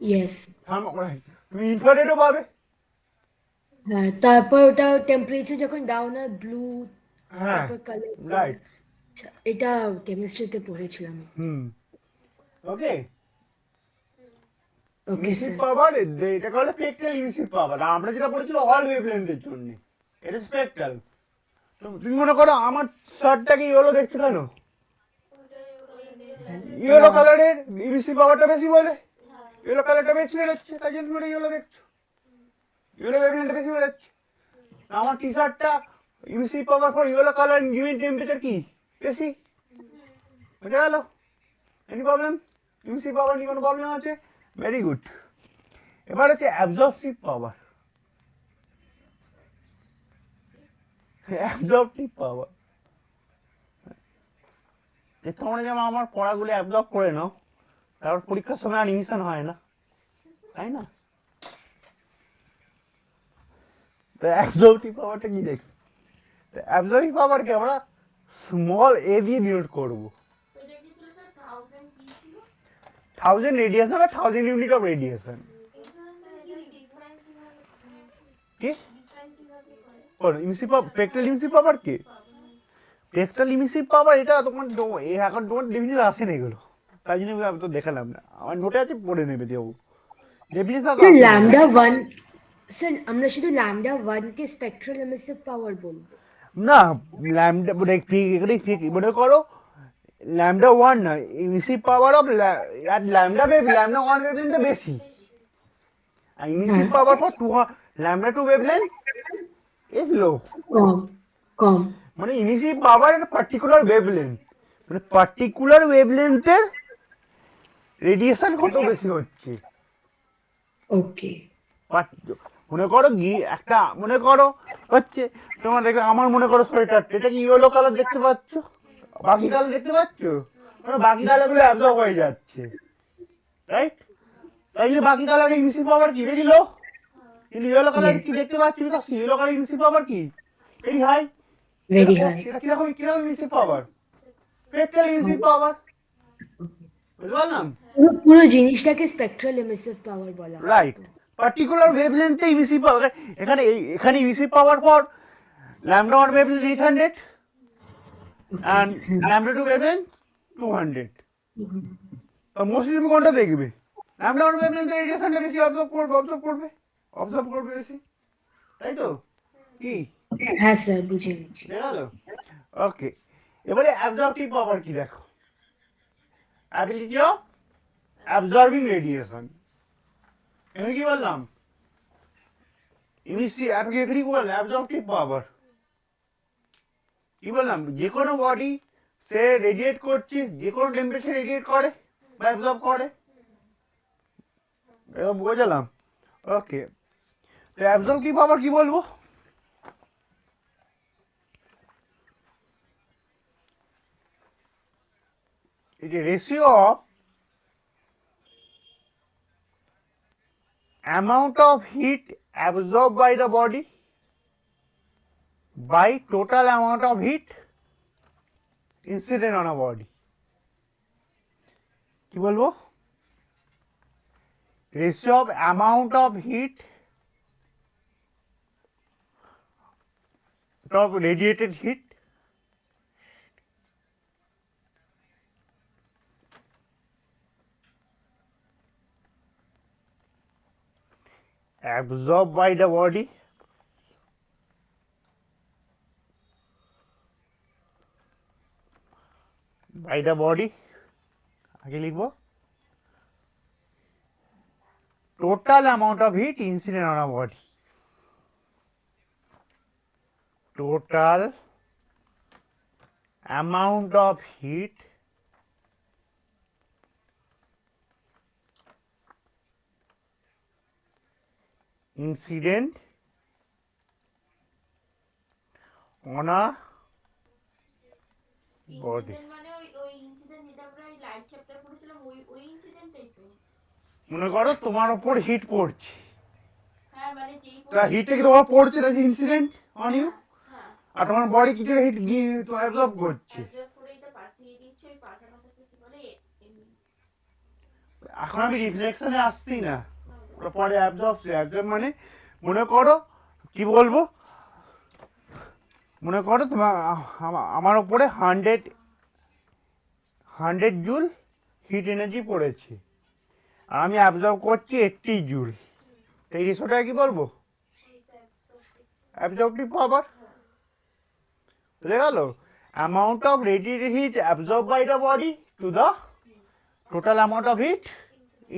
ইয়েস। তুমি ইনফ্রারেডও পাবে। হ্যাঁ তারপর ওটা টেম্পারেচার যখন ডাউন হয় ব্লু, হ্যাঁ তারপর কালার। রাইট। এটা কেমিস্ট্রিতে পড়েছিলাম। হুম ওকে। ওকে ইমিসিভ স্যার। পাওয়ার এটাকে বলে স্পেকট্রাল ইমিসিভ পাওয়ার। আমরা যেটা পড়েছিল অল ওয়েভলেন্থের জন্য, এটা স্পেকট্রাল। তুমি মনে করো আমার শার্টটাকে ইয়েলো দেখছো কেন? ইয়েলো কালারের ইমিসিভ পাওয়ারটা বেশি বলে, ইয়েলো কালারটা বেশি বেরোচ্ছে, তাই জন্য তুমি ইয়েলো দেখছো, ইয়েলো ওয়েভলেন্থটা বেশি বেরোচ্ছে। আমার টি শার্টটা emissive power for yellow colour given temperature কি বেশি, বুঝা গেল? Any problem? ইমিসিভ পাওয়ার নিয়ে কোনো প্রবলেম আছে? Very good. এবার হচ্ছে অ্যাবজর্পটিভ পাওয়ার। অ্যাবজর্পটিভ পাওয়ার, তোমরা যেমন আমার পড়াগুলো অ্যাবজর্ব করে নাও, তারপর পরীক্ষার সময় আর ইমিশন হয় না, তাই না? তো অ্যাবজর্পটিভ পাওয়ারটা কি দেখি? অ্যাবজর্পটিভ পাওয়ারকে আমরা স্মল এ দিয়ে ডিনোট করবো। 1000 রেডিয়েশন আর 1000 ইউনিট অফ রেডিয়েশন। কি ইমিসিভ পাওয়ার, স্পেকট্রাল ইমিসিভ পাওয়ার কি? স্পেকট্রাল ইমিসিভ পাওয়ার এটা তোমার এখন তোমার ডেফিনিশন আসে না এগুলো, তাই জন্য আমি তো দেখালাম না, আমার নোটে আছে, পড়ে নেবে দেবো ডেফিনিশন। ল্যামডা ওয়ান, স্যার আমরা শুধু ল্যামডা ওয়ানকে স্পেকট্রাল এমিসিভ পাওয়ার বলবো না, ল্যামডা মনে করো ল্যামডা ওয়ান না, emissive power of lambda one wavelength বেশি, আর emissive power for lambda two wavelength is low. কম কম। মানে ইমিসিভ পাওয়ার একটা পার্টিকুলার ওয়েভলেন্থ, মানে পার্টিকুলার ওয়েভলেন্থের রেডিয়েশন কত বেশি হচ্ছে। ওকে। মনে করো একটা মনে করো হচ্ছে তোমার দেখবে, আমার মনে করো সোয়েটার, এটা কি ইয়েলো কালার দেখতে পাচ্ছ, বাকি কালার দেখতে পাচ্ছ, মানে বাকি কালারগুলো অ্যাবজর্ব হয়ে যাচ্ছে, রাইট? তাই জন্য বাকি কালার ইমিসিভ পাওয়ার কি ভেরি লো, কিন্তু ইয়েলো কালার কি দেখতে পাচ্ছি, ইয়েলো কালার ইমিসিভ পাওয়ার কি ভেরি হাই। Very high. এটা কিরকম কিরকম ইমিসিভ পাওয়ার? স্পেকট্রাল ইমিসিভ পাওয়ার, বুঝতে পারলাম? পুরো জিনিসটাকে স্পেকট্রাল এমিসিভ পাওয়ার বলা হয়। রাইট, পার্টিকুলার ওয়েভলেন্থে ইমিসিভ পাওয়ার। এখানে ইমিসিভ power for lambda 1 wavelength 800 and lambda 2 wavelength 200. তো মোস্টলি তুমি কোনটা দেখবে? lambda 1 wavelength রেডিয়েশনটা বেশি অবজর্ভ করবে বেশি, তাই তো? কি হ্যাঁ স্যার বুঝে গেছি। দেখা গেল? ওকে, এবারে অ্যাবজর্পটিভ পাওয়ার কি দেখো, অ্যাবিলিটি অফ অ্যাবজর্বিং রেডিয়েশন। এখানে কি বললাম? এখানে কি বললাম? অ্যাবজর্পটিভ পাওয়ার কি বললাম? যে কোনো বডি সে রেডিয়েট করছিস, যে কোনো টেম্পারেচার রেডিয়েট করে বা অ্যাবজর্ব করে, এটা বোঝালাম। ওকে, তো অ্যাবজর্পটিভ পাওয়ার কি বলবো? it is ratio of amount of heat absorbed by the body by total amount of heat incident on a body. কি বলবো? ratio of amount of heat of radiated heat absorbed by the body by by the body আগে লিখবো total amount of heat incident on a body. Total amount of heat incident on a body. Incident মানে ওই incident যেটা আমরা live chapter পড়েছিলাম ওই ইনসিডেন্টটাই তো। মনে করো তোমার উপর হিট পড়ছে, হ্যাঁ মানে যেই তা হিটটা কি তোমার পড়ছে না যে ইনসিডেন্ট অন ইউ, হ্যাঁ আর তোমার বডি কিছু হিট নিয়ে তো অ্যাবজর্ব করছে। অ্যাবজর্ব করে এটা পাঠিয়ে দিচ্ছে, ওই পাঠানোটাকে কি বলে এখন আমি রিফ্লেকশনে আসছি না, ওটা পরে অ্যাবজর্ব মানে মনে করো কি বলবো, মনে করো তোমার আমার উপরে 100 জুল হিট এনার্জি পড়েছে আর আমি অ্যাবজর্ব করছি 80 জুল, এই রেশোটা কি বলবো অ্যাবজর্বটিভ পাওয়ার। বুঝে গেল? Amount of radiated heat absorb by the body to the total amount of heat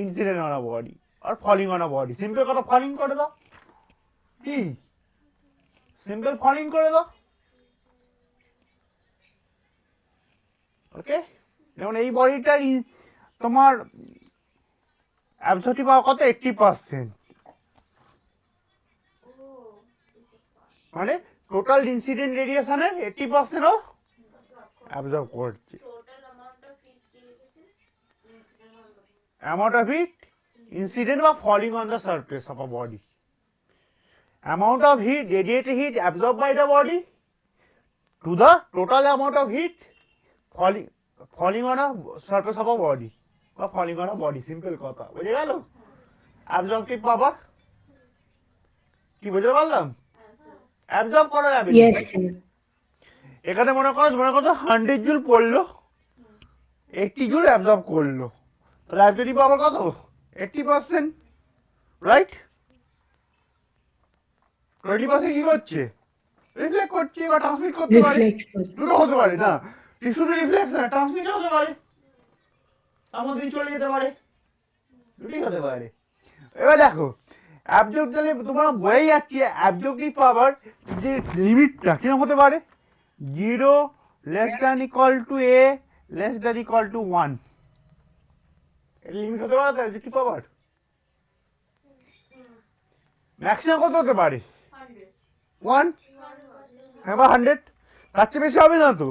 incident on a body আর falling on a body. Simple কথা ফলিং করে দাও, কি সিম্পল ফলিং করে দাও। ওকে, যেমন এই বডিটার তোমার অ্যাবজর্বটিভ পাওয়ার কত 80%, মানে টোটাল ইনসিডেন্ট রেডিয়েশনের 80% ও অ্যাবজর্ব করছে। টোটাল অ্যামাউন্ট অফ হিট কি লিখেছে Amount of heat incident or falling on the surface of a body. Amount of heat, radiated heat absorbed by the body to the total amount of heat falling on a surface of a body or falling on a body. Simple কথা, বুঝে গেল? Absorptive power কি বুঝতে পারলাম? Absorb করা যাবে। Yes, sir. এখানে মনে করো 100 জুল পড়লো, 80 জুল অ্যাবজর্ব করলো, তাহলে অ্যাবজর্বটিভ পাওয়ার কত 80%, রাইট? 20% কি করছে রিফ্লেক্ট করছে বা ট্রান্সমিট করতে পারে, Reflect করছে। দুটো হতে পারে না, শুধু রিফ্লেকশন না ট্রান্সমিট হতে পারে, তার মধ্যে দিয়ে চলে যেতে পারে, দুটোই হতে পারে। এবার দেখো অ্যাবজর্ব, তাহলে তোমরা বয়ে যাচ্ছে অ্যাবজর্বটিভ পাওয়ার যে লিমিটটা কিরকম হতে পারে, 0 less than equal to a less than equal to 1, এর লিমিট হতে পারে তো অ্যাবজর্বটিভ পাওয়ার। ম্যাক্সিমাম কত হতে পারে 1, হ্যাঁ বা 100, তার চেয়ে বেশি হবে না তো,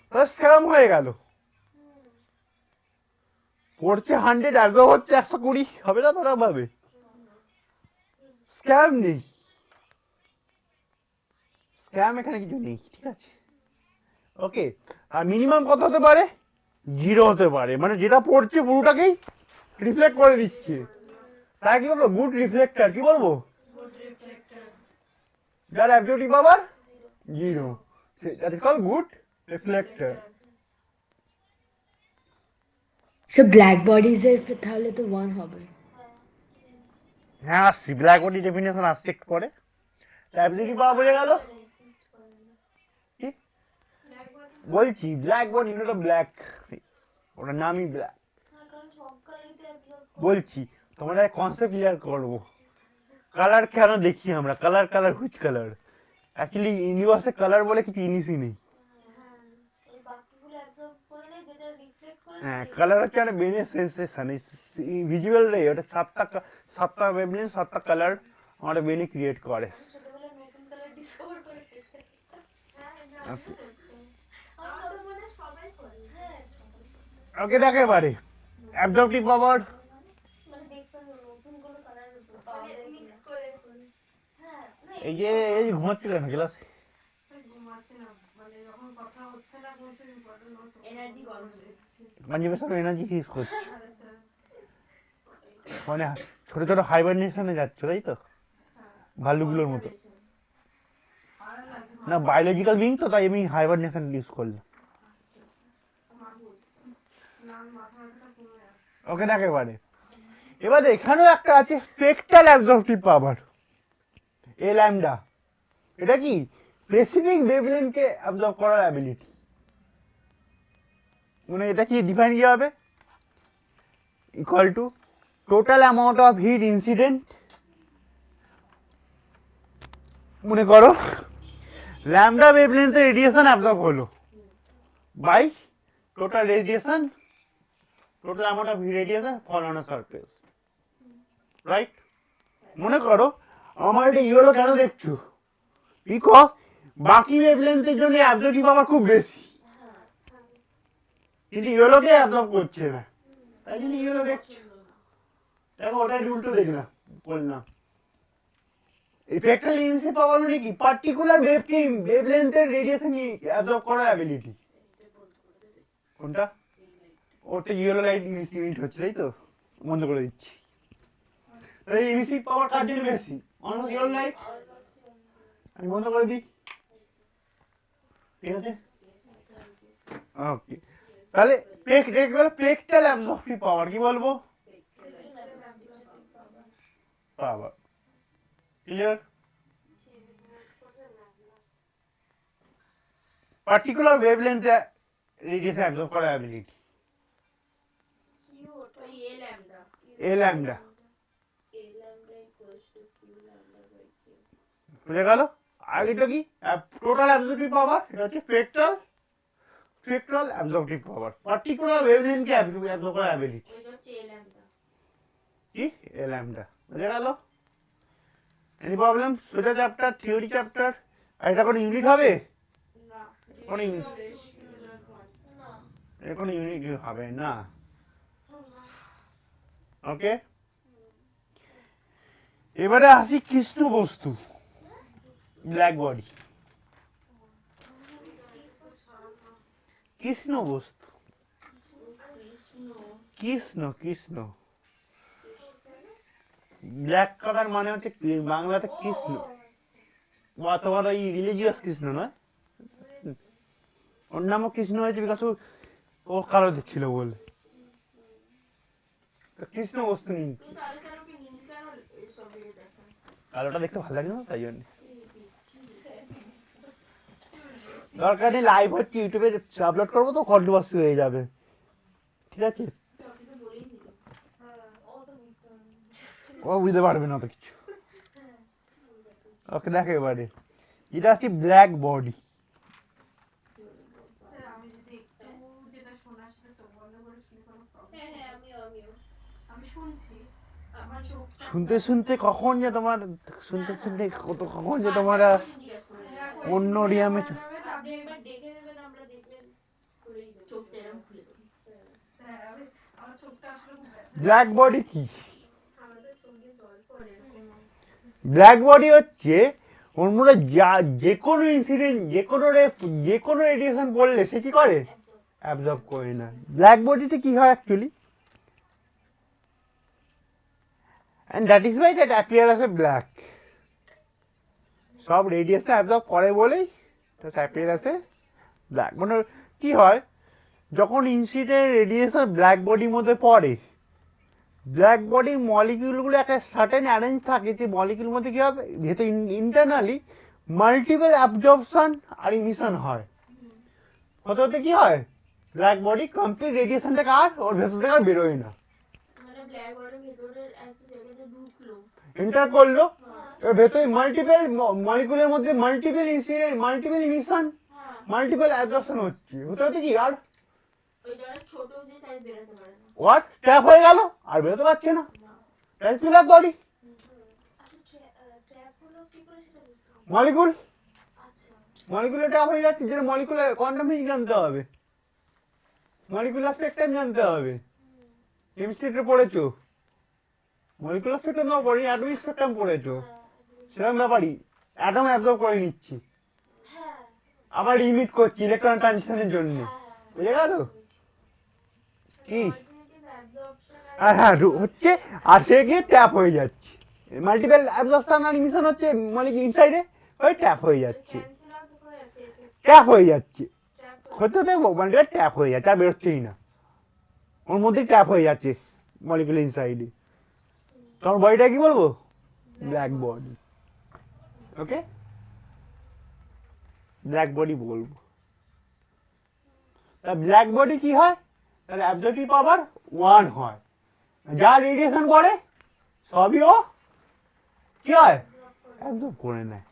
তাহলে স্ক্যাম হয়ে গেল। পড়ছে 100 অ্যাবজর্ব হচ্ছে 120, হবে না তোরা ভাবে, স্ক্যাম নেই, স্ক্যাম এখানে কিছু নেই, ঠিক আছে? ওকে, আর মিনিমাম কত হতে পারে 0 হতে পারে, মানে যেটা পড়ছে পুরোটাকেই রিফ্লেক্ট করে দিচ্ছে, তাই কি বলবো গুড রিফ্লেক্টর, কি বলবো যার absorptive power 0, that is called good reflector. So black bodies এর তাহলে তো 1 হবে। হ্যাঁ আসছি, ব্ল্যাক বডি ডেফিনেশন আসছে একটু পরে, অ্যাবজর্বটিভ পাওয়ার বোঝা গেল কি বলছি, ব্ল্যাক বডি ওটা ব্ল্যাক, ওটার নামই ব্ল্যাক। বলছি তোমরা কনসেপ্ট ক্লিয়ার করবো, কালার কেন দেখি আমরা, কালার হুইচ কালার, অ্যাকচুয়ালি ইউনিভার্সে কালার বলে কিছু জিনিসই নেই। হ্যাঁ, কালার হচ্ছে একটা ব্রেনের সেন্সেশন, ভিজুয়াল রে, ওটা সাতটা ওয়েভলেন্থ 7টা কালার আমাদের ব্রেনে ক্রিয়েট করে। ওকে, দেখে পারে অ্যাবজর্বটিভ পাওয়ার এই যে এই ঘুমাচ্ছে কেন ক্লাসে, এনার্জি গরম কনজারভেশন এনার্জি ইউজ করছে, মানে ছোট ছোট হাইবারনেশনে যাচ্ছে, তাই তো ভাল্লুকগুলোর মতো, না বায়োলজিক্যাল বিং তো, তাই আমি হাইবারনেশন ইউজ করলাম। ওকে, দেখে পারে। এবার এখানেও একটা আছে স্পেকট্রাল অ্যাবজর্পটিভ পাওয়ার, এ ল্যামডা, এটা কি স্পেসিফিক ওয়েভলেন্থকে অ্যাবজর্ব করার অ্যাবিলিটি। মানে এটা কি ডিফাইন কি হবে, equal to total amount of heat incident, মনে করো ল্যামডা ওয়েভলেন্থের রেডিয়েশন অ্যাবজর্ব হলো by total radiation, total amount of heat radiation fall on a surface, right? মনে করো আমার এটা ইয়েলো কেন দেখছো, বিকজ বাকি ওয়েভলেন্থের জন্য অ্যাবজর্বিং পাওয়ার খুব বেশি, কিন্তু ইয়েলোকে অ্যাবজর্ব করছে না, তাই জন্য ইয়েলো দেখছো। দেখো ওটা উল্টো দেখলাম বললাম, ইফেক্টাল ইনসিডেন্ট পাওয়ার মানে কি, পার্টিকুলার ওয়েভলেন্থের রেডিয়েশন অ্যাবজর্ব করার অ্যাবিলিটি। কোনটা? ওটা ইয়েলো লাইট ইমিট হচ্ছে, তাই তো? বন্ধ করে দিচ্ছি। তাই ইমিসিভ পাওয়ার কার জন্য বেশি? Almost yellow light. আমি বন্ধ করে দিই, ঠিক আছে? ওকে, তাহলে স্পেকট্রাল অ্যাবজর্পটিভ পাওয়ার কি বলবো? পাওয়ার, ক্লিয়ার? পার্টিকুলার ওয়েভলেন্থে রেডিয়েশন অ্যাবজর্ব করার অ্যাবিলিটি, এ ল্যামডা। বুঝে গেল? আর এটা কি টোটাল অ্যাবজর্পটিভ পাওয়ার, এটা হচ্ছে স্পেকট্রাল অ্যাবজর্পটিভ পাওয়ার, পার্টিকুলার ওয়েভলেন্থকে অ্যাবজর্ব করার অ্যাবিলিটি কি, এ ল্যামডা। বুঝে গেল? Any problem? সোজা চ্যাপ্টার, থিওরি চ্যাপ্টার। আর এটা কোনো ইউনিট হবে? কোনো ইউনিট হবে না। ওকে, এবারে আসি কৃষ্ণ বস্তু, ব্ল্যাক বডি। কৃষ্ণ বস্তু, কৃষ্ণ ব্ল্যাক কালার মানে হচ্ছে বাংলাতে কৃষ্ণ, বা তোমার ওই রিলিজিয়াস কৃষ্ণ নয়, ওর নামও কৃষ্ণ হয়েছে বিকজ ও কালো দেখছিল বলে। কৃষ্ণ বস্তু নেই, কালোটা দেখতে ভালো লাগে না, তাই জন্য। দরকার নেই, লাইভ হচ্ছে, ইউটিউবে আপলোড করবো তো কন্ট্রোভার্সি হয়ে যাবে, ঠিক আছে? ও বুঝতে পারবে না তো কিছু। ওকে, দেখো এবারে এটা হচ্ছে ব্ল্যাক বডি। শুনতে শুনতে কখন যে তোমার কখন যে তোমার অন্য রিয়ামে ব্ল্যাক বডি কি? ব্ল্যাক বডি হচ্ছে ওর মধ্যে যে কোনো ইনসিডেন্ট, যে কোনো রেডিয়েশন পড়লে সে কি করে, অ্যাবজর্ব করে না। ব্ল্যাক বডিতে কি হয় actually, and that is why that appear as a black, সব রেডিয়েশন অ্যাবজর্ব করে বলেই appear as a black। মানে কি হয়, যখন ইনসিডেন্ট রেডিয়েশন ব্ল্যাক বডির মধ্যে পড়ে, ব্ল্যাক বডির মলিকিউলগুলো একটা সার্টেন অ্যারেঞ্জ থাকে, যে মলিকিউলের মধ্যে কি হবে, ভেতরে ইন্টারনালি মাল্টিপল অ্যাবজর্পশন আর ইমিশন হয়। হতে হতে কি হয়, ব্ল্যাক বডি কমপ্লিট রেডিয়েশনটাকে আর ওর ভেতর থেকে আর বেরোয় না, এন্টার করলো, এর ভেতরে মাল্টিপল মলিকিউলের মধ্যে multiple incident, multiple emission, multiple absorption হচ্ছে। হতে হতে কি আর হোয়াট ট্যাপ হয়ে গেল, আর বেরোতে পারছে না, দ্যাটস ব্ল্যাক বডি। মলিকুলে ট্যাপ হয়ে যাচ্ছে, যেটা মলিকুলার কোয়ান্টাম ফিজিক্স জানতে হবে, মলিকুলার স্পেকট্রাম জানতে হবে, কেমিস্ট্রিতে পড়েছো, মলিকুলার স্পেকট্রাম না পড়ি, অ্যাটমিক স্পেকট্রাম পড়েছো, সেরকম ব্যাপারই, অ্যাটম অ্যাবজর্ব করে নিচ্ছি, আবার ইমিট করছি ইলেকট্রন ট্রানজিশনের জন্য। বুঝে গেল কি? আর হ্যাঁ হচ্ছে, আর সে গিয়ে ট্যাপ হয়ে যাচ্ছে, মাল্টিপল অ্যাবজর্পশন আর ইমিশন হচ্ছে মলিকিউল ইনসাইডে, ওই ট্যাপ হয়ে যাচ্ছে, হতে হতে মাল্টিপল ট্যাপ হয়ে যাচ্ছে, আর বেরোচ্ছেই না, ওর মধ্যেই ট্যাপ হয়ে যাচ্ছে মলিকিউল ইনসাইডে। তোমার বডিটা কি বলবো, ব্ল্যাক বডি। ওকে, ব্ল্যাক বডি বলবো। তা ব্ল্যাক বডি কি হয়, তার অ্যাবজর্পটিভ পাওয়ার 1 হয়, যা রেডিয়েশন করে সবই ও কি হয়, অ্যাবজর্ব করে নেয়।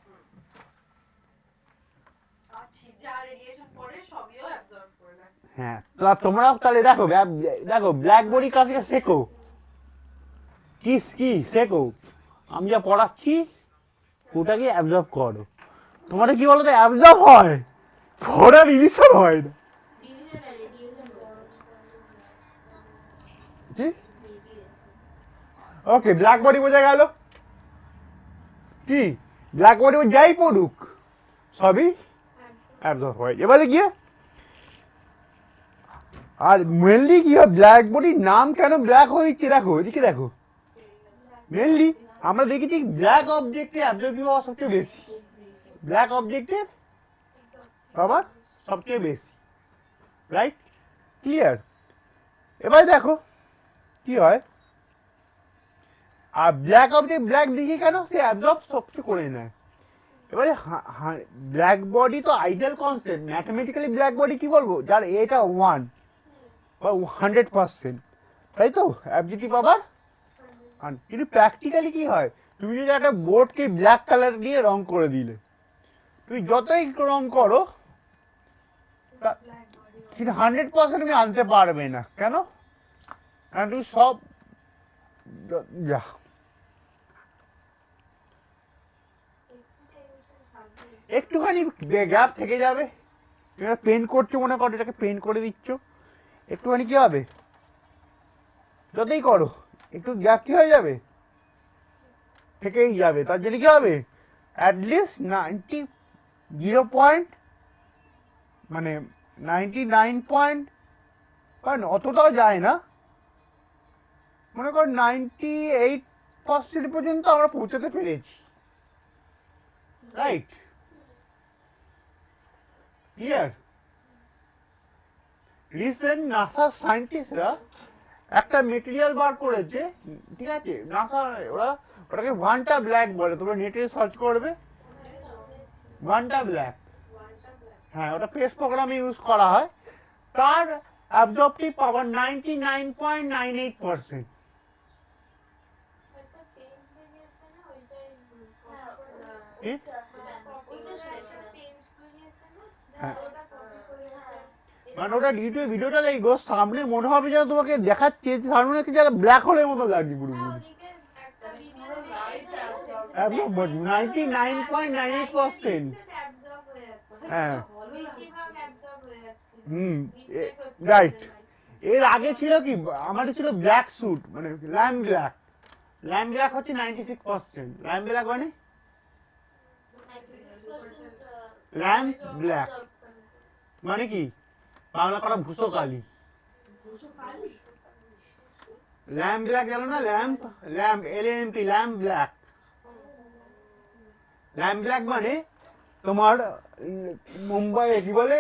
আচ্ছা, যা রেডিয়েশন পড়ে সবইও অ্যাবজর্ব করে নেয়। হ্যাঁ, তা তোমরাও তাহলে দেখো দেখো ব্ল্যাক বডি কাজকে শেখো, কি শেখো, আমি যা পড়াচ্ছি ওটাকে অ্যাবজর্ব করো। তোমাদের কি বলো তো, অ্যাবজর্ব হয়, পড়ার ইমিশন হয় না। ওকে, ব্ল্যাক বডি বোঝা গেল। কি ব্ল্যাক বডি যাই পড়ুক সবই অ্যাবজর্ব হয়। এবারে গিয়ে আর মেনলি কি হয়, ব্ল্যাক বডির নাম কেন ব্ল্যাক হয়েছে দেখো, এদিকে দেখো, মেনলি আমরা দেখেছি ব্ল্যাক অবজেক্টে অ্যাবজর্বিং পাওয়ার সবচেয়ে বেশি, ব্ল্যাক অবজেক্টের পাওয়ার সবচেয়ে বেশি, রাইট, ক্লিয়ার। এবার দেখো কি হয়, আর ব্ল্যাক অবজেক্ট ব্ল্যাক দেখি কেন, সে অ্যাবজর্ব সবচেয়ে করে নেয়। এবারে ব্ল্যাক বডি তো ideal concept, mathematically black body কি বলবো, যার এটা 1 বা 100%, তাই তো অ্যাবজেক্টিভ পাওয়ার। কিন্তু প্র্যাকটিক্যালি কি হয়, তুমি যদি একটা বোর্ডকে ব্ল্যাক কালার দিয়ে রং করে দিলে, তুমি যতই রং করো কিন্তু 100% তুমি আনতে পারবে না। কেন? কারণ তুমি সব যা একটুখানি গ্যাপ থেকে যাবে। তুমি পেন্ট করছো, মনে করো এটাকে পেন্ট করে দিচ্ছ, একটুখানি কি হবে, যতই করো একটু গ্যাপ কি হয়ে যাবে, থেকেই যাবে। তার জন্য কি হবে, অ্যাটলিস্ট 99 অতটাও যায় না, মনে কর 98% পর্যন্ত আমরা পৌঁছাতে পেরেছি, রাইট, ক্লিয়ার। রিসেন্ট নাসার সায়েন্টিস্টরা একটা মেটেরিয়াল বার করেছে, ঠিক আছে, নাসা ওরা ওটাকে ওয়ান্টা ব্ল্যাক বলে, তোমরা নেটে সার্চ করবে ওয়ান্টা ব্ল্যাক, হ্যাঁ ওটা পেস প্রোগ্রামে ইউজ করা হয়। তার অ্যাবজর্পটিভ পাওয়ার 99.98%। হ্যাঁ, মানে ওটা ভিডিওটা দেখো, সামনে মনে হবে যেন তোমাকে দেখাচ্ছে, সামনে কি যেন ব্ল্যাক হোলের মতো লাগছে পুরোপুরি, একদম 99.98%। হ্যাঁ, রাইট। এর আগে ছিল কি, আমাদের ছিল ব্ল্যাক স্যুট, মানে ল্যাম্প ব্ল্যাক হচ্ছে 96%। ল্যাম্প ব্ল্যাক মানে ল্যাম্প ব্ল্যাক মানে কি, বাংলা করা ভূষো কালি, ল্যাম্প ব্ল্যাক জানো না, lamp LAMP, lamp black. Lamp black মানে তোমার মুম্বাই কি বলে,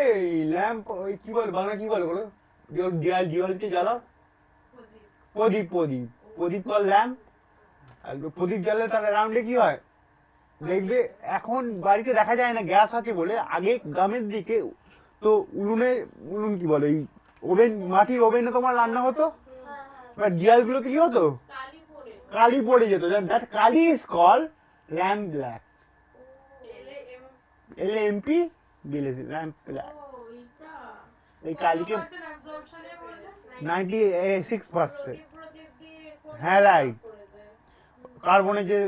ল্যাম্প কি বলে, বাংলা কি বলে বলো, দিওয়ালিতে জ্বালাও, প্রদীপ কল ল্যাম্প। আর প্রদীপ জ্বালালে তার অ্যারাউন্ডে কি হয় দেখবে, এখন বাড়িতে দেখা যায় না গ্যাস আছে বলে, আগে গ্রামের দিকে তো উনুন কি বলে, ওভেন, মাটির ওভেনে তোমার রান্না হতো, এবার দিয়ালগুলোতে কি হতো, কালি পড়ে যেত, that Kali is call lamp black, LAMP, lamp black. এই কালিকে 96%, হ্যাঁ রাইট, কার্বনে যে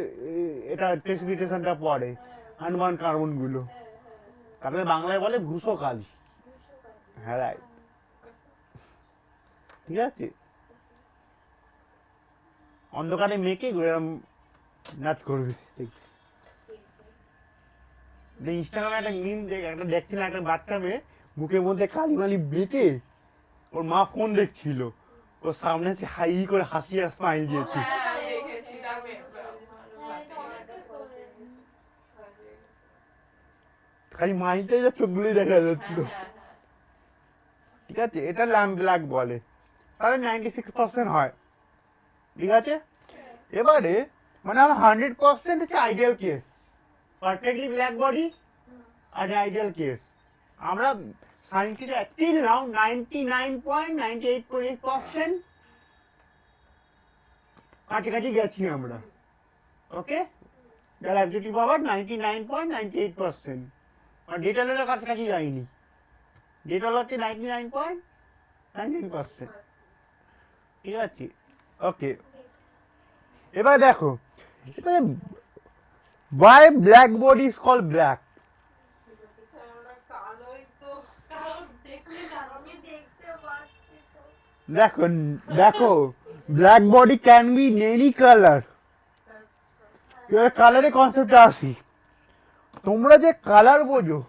এটা প্রেসিপিটেশনটা পড়ে, আনবার্ন কার্বন গুলো, তারপরে বাংলায় বলে ভূষো কালি, হ্যাঁ রাইট, ঠিক আছে। অন্ধকারে মেয়েকে এরকম নাচ করবে, ইনস্টাগ্রামে একটা মিম একটা দেখছিলাম, একটা বাচ্চা মেয়ে মুখের মধ্যে কালি মালি বেঁকে, ওর মা ফোন দেখছিল, ওর সামনে এসে হাই করে হাসি আর স্মাইল দিয়েছে, খালি মাইতে যা চোখগুলোই দেখা যাচ্ছিল, ঠিক আছে। এটা ল্যাম্প ব্ল্যাক বলে, তাহলে 96% হয়, ঠিক আছে। এবারে মানে আমার 100% হচ্ছে ideal case, perfectly black body আর আইডিয়াল কেস। আমরা সায়েন্টিস্টরা till now 99.98% কাছাকাছি গেছি আমরা, ওকে? যার অ্যাবজেক্টিভ পাওয়ার 99.98%, আর ডেটালের কাছাকাছি যায়নি। ডেটাল হচ্ছে 99.99%, ঠিক আছে? ওকে, এবার দেখো, এবারে why black body is called black? আমরা কালোই তো, কালো দেখলে জানো, আমি দেখতে পাচ্ছি তো। দেখো দেখো, black body can be any colour. এবার কালারের কনসেপ্টে আসি। তোমরা যে কালার বোঝো,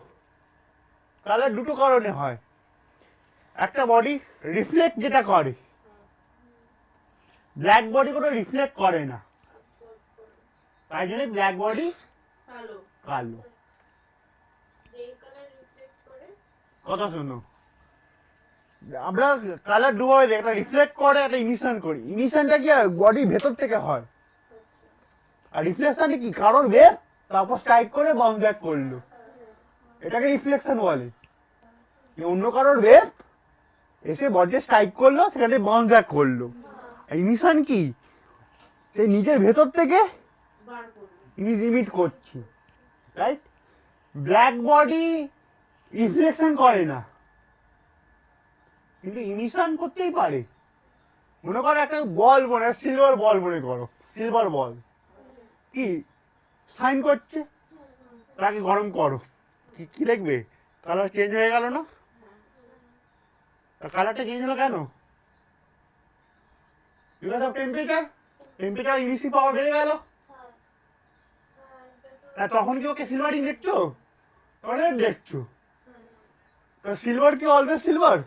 কালার দুটো কারণে হয়। একটা বডি রিফ্লেক্ট যেটা করে, ব্ল্যাক বডি কোনো রিফ্লেক্ট করে না, তাই জন্য ব্ল্যাক বডি কালো। কালো। গ্রে কালার রিফ্লেক্ট করে। কথা শোনো, আমরা কালার দুভাবে দেখি, একটা রিফ্লেক্ট করে, একটা ইমিশন করি। ইমিশনটা কি হয়, বডির ভেতর থেকে হয়। আর রিফ্লেকশন কি, কারোর ওয়েভ তারপর স্ট্রাইক করে বাউন্স ব্যাক করলো, এটাকে রিফ্লেকশন বলে। অন্য কারোর ওয়েভ এসে বডিতে স্ট্রাইক করলো, সেখানে বাউন্স ব্যাক করলো। ইমিশন কি, সে নিজের ভেতর থেকে বার করবো। ইমিট করছি, রাইট? ব্ল্যাক বডি রিফ্লেকশন করে না, কিন্তু ইমিশন করতেই পারে। মনে করো একটা বল মনে, সিলভার বল মনে করো, সিলভার বল কি সাইন করছে, তাকে গরম করো, কি কি দেখবে, কালার চেঞ্জ হয়ে গেল না? কালারটা চেঞ্জ হলো কেন? Because of temperature. Temperature emissive power বেড়ে গেল। তখন কি ওকে সিলভারিং দেখছো? রেড দেখছো। সিলভার কি অলওয়েজ সিলভার?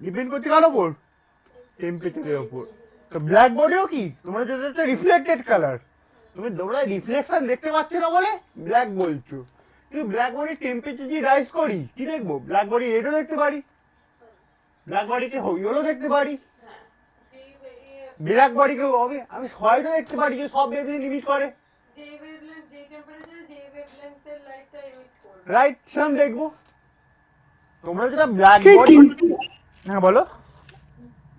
ডিপেন্ড করছে কার ওপর? টেম্পারেচারের ওপর। তো ব্ল্যাক বডিও কি, তোমরা যেটা একটা রিফ্লেক্টেড কালার, তোমরা রিফ্লেকশন দেখতে পাচ্ছ না বলে ব্ল্যাক বলছো। কিন্তু ব্ল্যাক বডির টেম্পারেচার যদি রাইজ করি, কি দেখবো? ব্ল্যাক বডি রেডও দেখতে পারি, ব্ল্যাক বডিকে ইয়েলো দেখতে পারি, হ্যাঁ, যে ব্ল্যাক বডিকে আমি হোয়াইটও দেখতে পারি, যে সব বেবলি লিমিট করে, যে ওয়েভলেন্থ, যে টেম্পারেচারে যে ওয়েভলেন্থের লাইটটা এমিট করবে। রাইট? সেম দেখবো। তোমরা যেটা ব্ল্যাক স্যার বডি, কিন্তু হ্যাঁ বলো।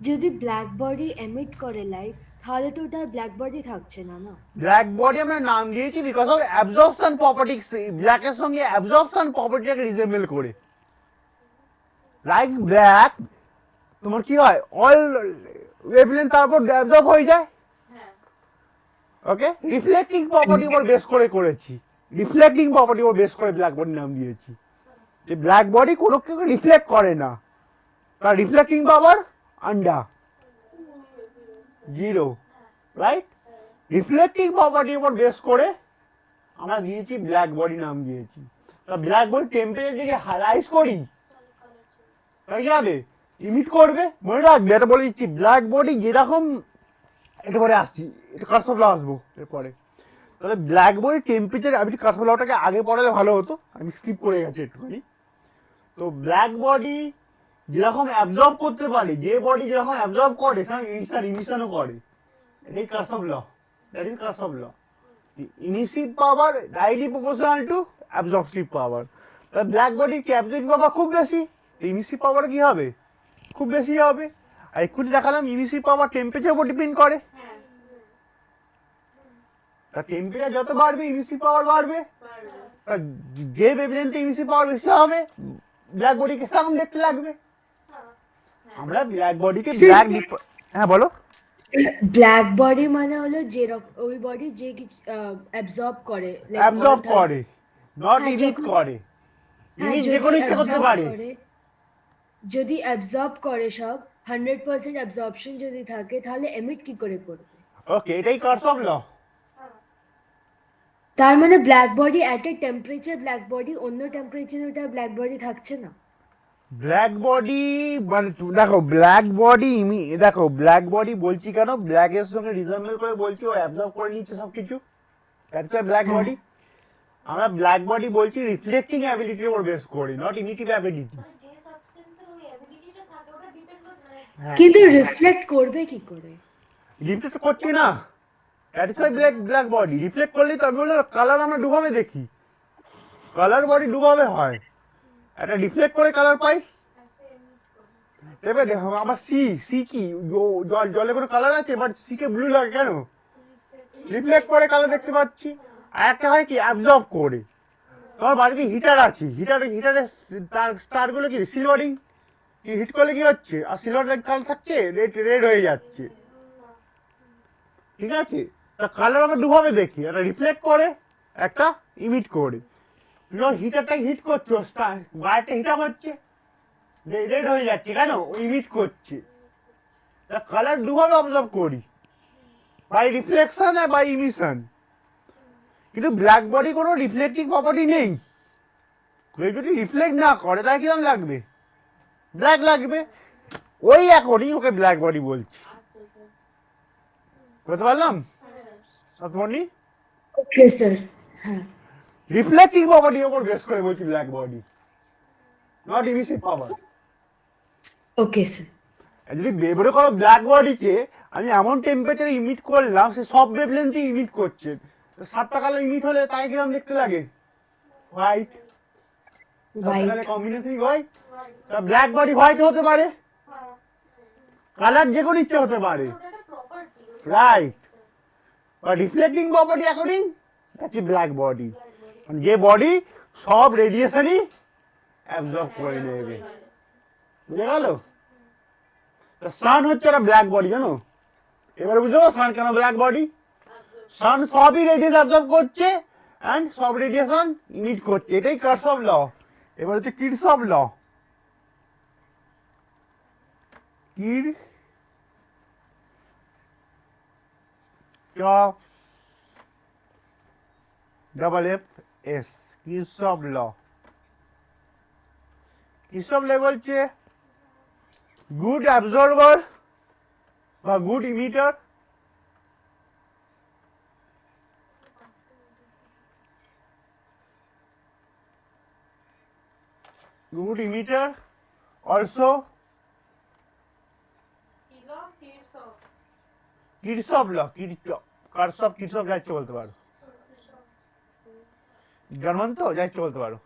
যদি ব্ল্যাক বডি এমিট করে লাইট, তাহলে তো ওটা ব্ল্যাক বডি থাকছে না, না? ব্ল্যাক বডি আমরা নাম দিয়েছি বিকজ অফ অ্যাবজর্পশন প্রপার্টি, ব্ল্যাকের সঙ্গে অ্যাবজর্পশন প্রপার্টিটাকে রিজেম্বল করে। লাইক ব্ল্যাক, তোমার কি হয়, অল ওয়েভলেন্থ তারপর অ্যাবজর্ব হয়ে যায়, হ্যাঁ, ওকে? রিফ্লেক্টিং প্রপার্টির উপর বেস করে করেছি, রিফ্লেক্টিং প্রপার্টির উপর বেস করে ব্ল্যাক বডি নাম দিয়েছি। যে ব্ল্যাক বডি কোনো কিছু রিফ্লেক্ট করে না, তার রিফ্লেক্টিং পাওয়ার আন্ডা জিরো, রাইট? রিফ্লেক্টিং প্রপার্টির উপর বেস করে আমরা দিয়েছি ব্ল্যাক বডি নাম দিয়েছি। তা ব্ল্যাক বডি টেম্পারেচার যদি রাইজ করি, তাহলে কি হবে? ইমিট করবে। মনে রাখবে, এটা বলে দিচ্ছি, ব্ল্যাক বডি যেরকম, এটা পরে আসছি, এটা কার্সফ্লো আসবো এরপরে। তাহলে ব্ল্যাক বডি টেম্পারেচার, আমি কার্সফ্লোটাকে আগে পড়ালে ভালো হতো, আমি স্কিপ করে গেছি একটুখানি। তো ব্ল্যাক বডি যেরকম অ্যাবজর্ব করতে পারে, যে বডি যেরকম অ্যাবজর্ব করে সেরকম ইমিশনও করে, এটাই Kirchhoff law, that is Kirchhoff law. Emissive power directly proportional to absorptive power. তাহলে ব্ল্যাক বডির অ্যাবজর্পটিভ পাওয়ার খুব বেশি, ইমিসিভ পাওয়ার কি হবে? খুব বেশি হবে। আর এক্ষুনি দেখালাম ইমিসিভ পাওয়ার টেম্পারেচার উপর ডিপেন্ড করে। হ্যাঁ, তা টেম্পারেচার যত বাড়বে ইমিসিভ পাওয়ার বাড়বে। পারবে। তা যে ওয়েভলেন্থে ইমিসিভ পাওয়ার বেশি হবে, ব্ল্যাক বডিকে সেরকম দেখতে লাগবে। হ্যাঁ, আমরা ব্ল্যাক বডিকে Sir, ব্ল্যাক, হ্যাঁ বলো। ব্ল্যাক বডি মানে হলো যে ওই বডি যে কিছু অ্যাবজর্ব করে, like অ্যাবজর্ব all করে, নট হ্যাঁ, ইমিট যখন- করে। হ্যাঁ, ইমিট যে যদি কোনো ইচ্ছা করতে absorb পারে। করে, যদি অ্যাবজর্ব করে সব 100% অ্যাবজর্পশন যদি থাকে, তাহলে এমিট কি করে করবে? ওকে, এটাই কার্সফ ল। তার মানে black body at a temperature, black body অন্য টেম্পারেচারে ওটা ব্ল্যাক বডি থাকছে না। ব্ল্যাক বডি মানে দেখো, ব্ল্যাক বডি, দেখো ব্ল্যাক বডি বলছি কেন, ব্ল্যাকের সঙ্গে রিজেম্বল করে বলছি, ও অ্যাবজর্ব করে নিচ্ছে সবকিছু, দ্যাটস ওয়াই ব্ল্যাক বডি। আমরা ব্ল্যাক বডি বলছি রিফ্লেক্টিং অ্যাবিলিটির উপর বেস করি, নট ইমিটিভ অ্যাবিলিটি। মানে যে সাবস্টেন্সের ওই অ্যাবিলিটিটা থাকে ওটা ডিপেন্ড করছে না। হ্যাঁ, কিন্তু রিফ্লেক্ট করবে কি করে? রিফ্লেক্ট করছি না, that's why black body. Reflect করলেই তো আমি বললাম কালার আমরা ডুবাবে দেখি, কালার বডি ডুবাবে হয়, একটা রিফ্লেক্ট করে কালার পাই, একটা এমিট করে। এবার দেখো আবার সি কি জলে কোনো কালার আছে, বাট সি কে ব্লু লাগে কেন? রিফ্লেক্ট করে কালার দেখতে পাচ্ছি। আর একটা হয় কি অ্যাবজর্ব করে। তোমার বাড়িতে হিটার আছে, হিটারের স্টারগুলো কি সিলভারিং, কি হিট করলে কি হচ্ছে, আর সিলভার কালার থাকছে, রেড হয়ে যাচ্ছে, ঠিক আছে? তা কালার আমরা দুভাবে দেখি, একটা রিফ্লেক্ট করে, একটা ইমিট করে। হিটারটা হিট করছো, বাইরটা হিটার হচ্ছে, রেড হয়ে যাচ্ছে কেন? ইমিট করছে। তা কালার দুভাবে অবজার্ভ করি, বাই রিফ্লেকশন আর বাই ইমিশন। কিন্তু ব্ল্যাক বডি কোনো রিফ্লেক্টিভ প্রপার্টি নেই। কেউ যদি রিফ্লেক্ট না করে তাহলে কিরকম লাগবে? ব্ল্যাক লাগবে। ওই অ্যাকর্ডিং ওকে ব্ল্যাক বডি বলছি। আচ্ছা স্যার। বুঝতে পারলাম হ্যাঁ স্যার। সতমণি? Okay sir. হ্যাঁ রিফ্লেক্টিভ প্রপার্টির উপর বেস করে বলছি black body, not emissive power. Okay sir. যদি বেবরে কোনো ব্ল্যাক বডিকে আমি এমন টেম্পারেচারে ইমিট করলাম, সে সব ওয়েভলেন্থে ইমিট করছে, 7টা কালার ইমিট হলে তাই কিরকম দেখতে লাগে? হোয়াইট। 7টা হোয়াইট। Colour combination white. তা ব্ল্যাক বডি হোয়াইট হতে পারে, হ্যাঁ। কালার যে কোনো ইচ্ছে হতে পারে, ওটা একটা প্রপার্টি। রাইট? বা রিফ্লেক্টিং প্রপার্টি অ্যাকর্ডিং হচ্ছে ব্ল্যাক বডি, যে বডি সব রেডিয়েশনই অ্যাবজর্ব করে নেবে। বুঝে গেল? তা সান হচ্ছে একটা ব্ল্যাক বডি, জানো? এবার বুঝো সান কেন ব্ল্যাক বডি? সান সবই রেডিয়েশন অ্যাবজর্ব করছে অ্যান্ড সব রেডিয়েশন ইমিট করছে, এটাই কার্সফ ল। এবার হচ্ছে কিরশফ ল। F কিরশফ ল। কিরশফ ল বলছে গুড অ্যাবজর্বার বা গুড ইমিটার also কিরশফ ল, কিরশফ যা ইচ্ছে বলতে পারো, জার্মান তো যা ইচ্ছে বলতে পারো,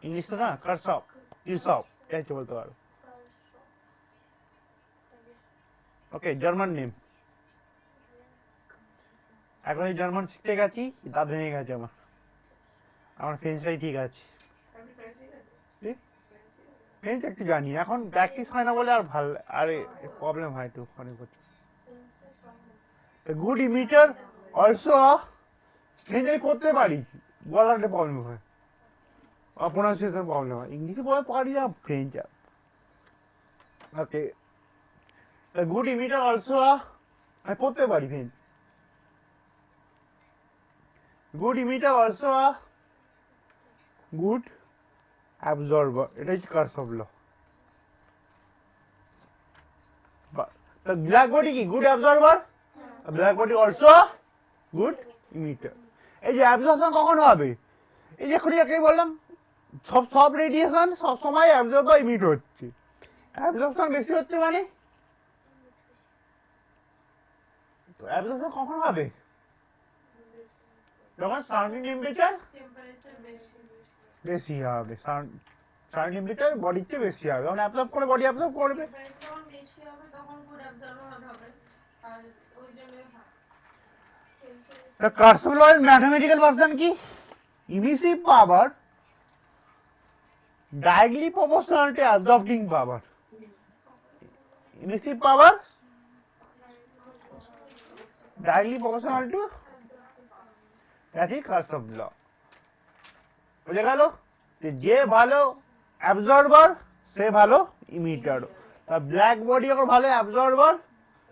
ইংলিশ তো না, কিরশফ যা ইচ্ছে বলতে পারো। ওকে, জার্মান নেম। এখন এই জার্মান শিখতে গেছি, দাঁত ভেঙে গেছে আমার ফ্রেঞ্চটাই ঠিক আছে। ফ্রেঞ্চ একটু জানি, এখন প্র্যাকটিস হয় না বলে আর ভাল, আরে প্রবলেম হয় একটু অনেক কিছু। গুড ইমিটার অলসো, ফ্রেঞ্চ আমি করতে পারি, বলার একটা প্রবলেম হয়, প্রোনাউন্সিয়েশন প্রবলেম হয়, ইংলিশে বলতে পারি না, ফ্রেঞ্চ। ওকে, গুড ইমিটার অলসো আমি পড়তে পারি French. Good emitter also good absorber, এটা হচ্ছে কার্সফ ল। ব্ল্যাক বডি কি good absorber, black body also good emitter. এই যে অ্যাবজর্পশন কখন হবে? এই যে এখনই একে বললাম, সব রেডিয়েশন সব সময় অ্যাবজর্ব বা ইমিট হচ্ছে। অ্যাবজর্পশন বেশি হচ্ছে মানে তো অ্যাবজর্পশন কখন হবে? যখন সারাউন্ডিং টেম্পারেচার বেশি হবে, সারাউন্ডিং টেম্পারেচার বডির চেয়ে বেশি হবে, যখন অ্যাবজর্ব করে বডি অ্যাবজর্ব করবে। The Karsov law in mathematical version কি? Emissive power directly proportional to absorbing power. Emissive power directly proportional to, that is Karsov law. বুঝে গেল? যে ভালো অ্যাবজর্বার সে ভালো ইমিটার। তা ব্ল্যাক বডি যখন ভালো অ্যাবজর্বার,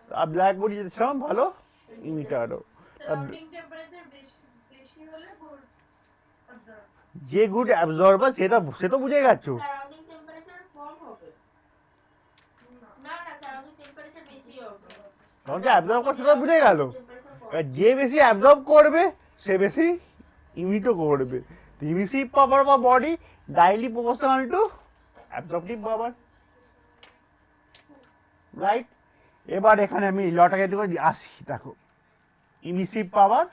আর ব্ল্যাক বডি যেমন ভালো ইমিটারও। যে গুড অ্যাবজর্বার সে তো বুঝে গেছো। তখন যে অ্যাবজর্ব করে সেটা বুঝে গেল। যে বেশি অ্যাবজর্ব করবে সে বেশি ইমিটও করবে। ইমিসিভ পাওয়ার বা body directly proportional to absorptive power, right? এবার এখানে আমি লটাকে একটু আসি, দেখো ইমিসিভ পাওয়ার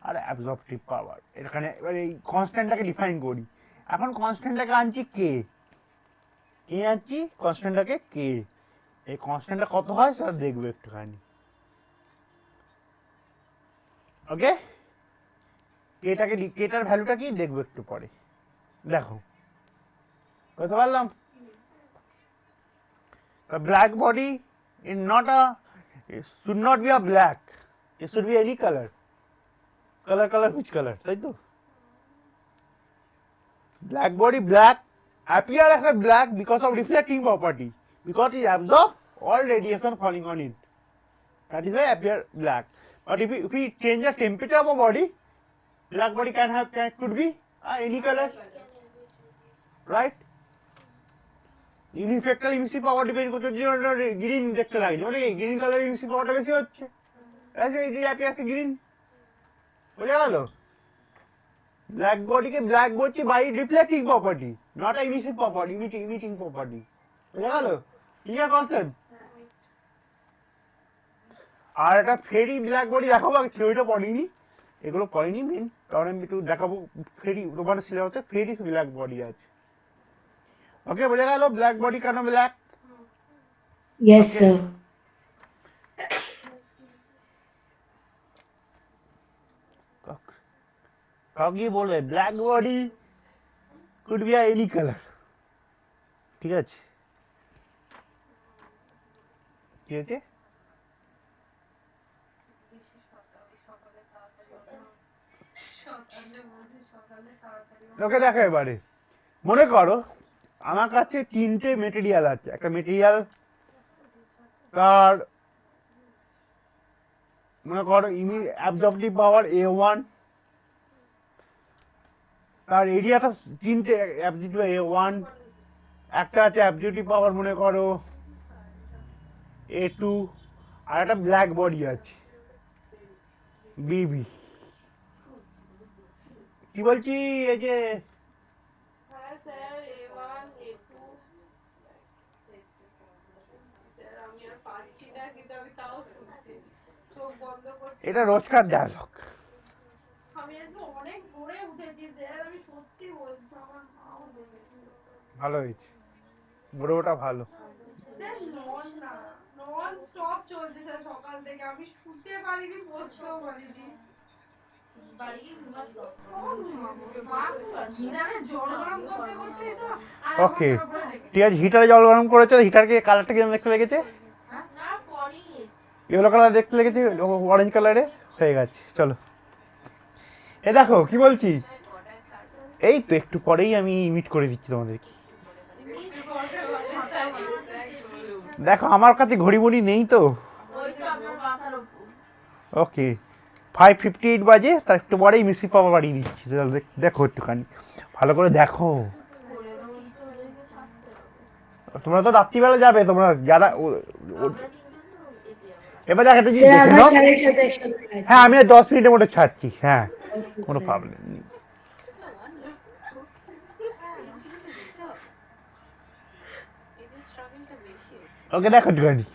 আর অ্যাবজর্পটিভ পাওয়ার, এখানে এবার এই কনস্ট্যান্টটাকে ডিফাইন করি। এখন কনস্ট্যান্টটাকে আনছি কে, কে আনছি কনস্ট্যান্টটাকে কে, এই কনস্ট্যান্টটা কত হয় সেটা দেখবো একটুখানি। ওকে, কেটার ভ্যালুটা কি দেখবো একটু পরে। দেখো বুঝতে পারলাম। The black body is not a, it should not be a black, it should be any color. Color which color, তাই তো? Black body black appear as a black because of reflecting property, because it absorbs all radiation falling on it. That is why appear black. But if we change the temperature of a body, black body could be any color, right? ইনফেক্টাল emissive power depend করছে, green দেখতে লাগছে মানে green colour ইমিসিভ পাওয়ারটা বেশি হচ্ছে, green. বোঝা গেল? ব্ল্যাক বডিকে ব্ল্যাক বলছি by reflecting property, not emissive property, emitting property. বোঝা গেল? Clear concept? আর একটা ফেরি ব্ল্যাক বডি দেখাবো, আমি থিওরিটা পড়িনি, এগুলো পড়িনি মেন, কারণ আমি একটু দেখাবো ফেরি রোমান সিলেবাসে ফেরিস ব্ল্যাক বডি আছে। ওকে, বোঝা গেল ব্ল্যাক বডি কেন ব্ল্যাক? Yes, sir. কাউকে বলবে black body could be any colour, ঠিক আছে? কি হয়েছে? ওকে দেখো, এবারে মনে করো আমার কাছে তিনটে মেটেরিয়াল আছে। একটা মেটেরিয়াল তার মনে করো অ্যাবজর্পটিভ পাওয়ার A1, তার এরিয়াটা তিনটে অ্যাবজর্পটিভ A1, একটা আছে অ্যাবজর্পটিভ পাওয়ার মনে করো A2, আর একটা ব্ল্যাক বডি আছে BB। কি বলছি, এই যে হ্যাঁ স্যার, A1 A2 স্যার, আমি আর পারছি না, কিন্তু আমি তাও শুনছি, চোখ বন্ধ করছি। এটা রোজকার ডায়লগ। আমি আজকে অনেক ভোরে উঠেছি স্যার, আমি সত্যি বলছি, আমার মাও বলেছে। ভালো হয়েছে, বড়োটা ভালো। স্যার নন স্টপ চলছে স্যার সকাল থেকে, আমি শুতে পারিনি, বসতেও পারিনি। ওকে, ঠিক আছে, হিটারে জল গরম করেছে, হিটারকে কালারটা কিরকম দেখতে লেগেছে? ইয়েলো কালার দেখতে লেগেছে, অরেঞ্জ কালারে হয়ে গেছে। চলো এ দেখো কি বলছি, এই তো একটু পরেই আমি ইমিট করে দিচ্ছি তোমাদেরকে। দেখো আমার কাছে ঘড়ি বড়ি নেই তো। ওকে, 5:58 বাজে, তার একটু পরেই মিসি পাওয়ার বাড়িয়ে দিচ্ছি। দেখো একটুখানি ভালো করে দেখো। তোমরা তো রাত্রিবেলা যাবে, তোমরা যারা এবার দেখো একটা জিনিস স্যার দেখে আমরা নাও। 6:30 একসাথে আছি। হ্যাঁ, আমি আর 10 মিনিটের মধ্যে ছাড়ছি, হ্যাঁ, Okay, কোনো sir. প্রবলেম নেই। ওকে দেখো একটুখানি,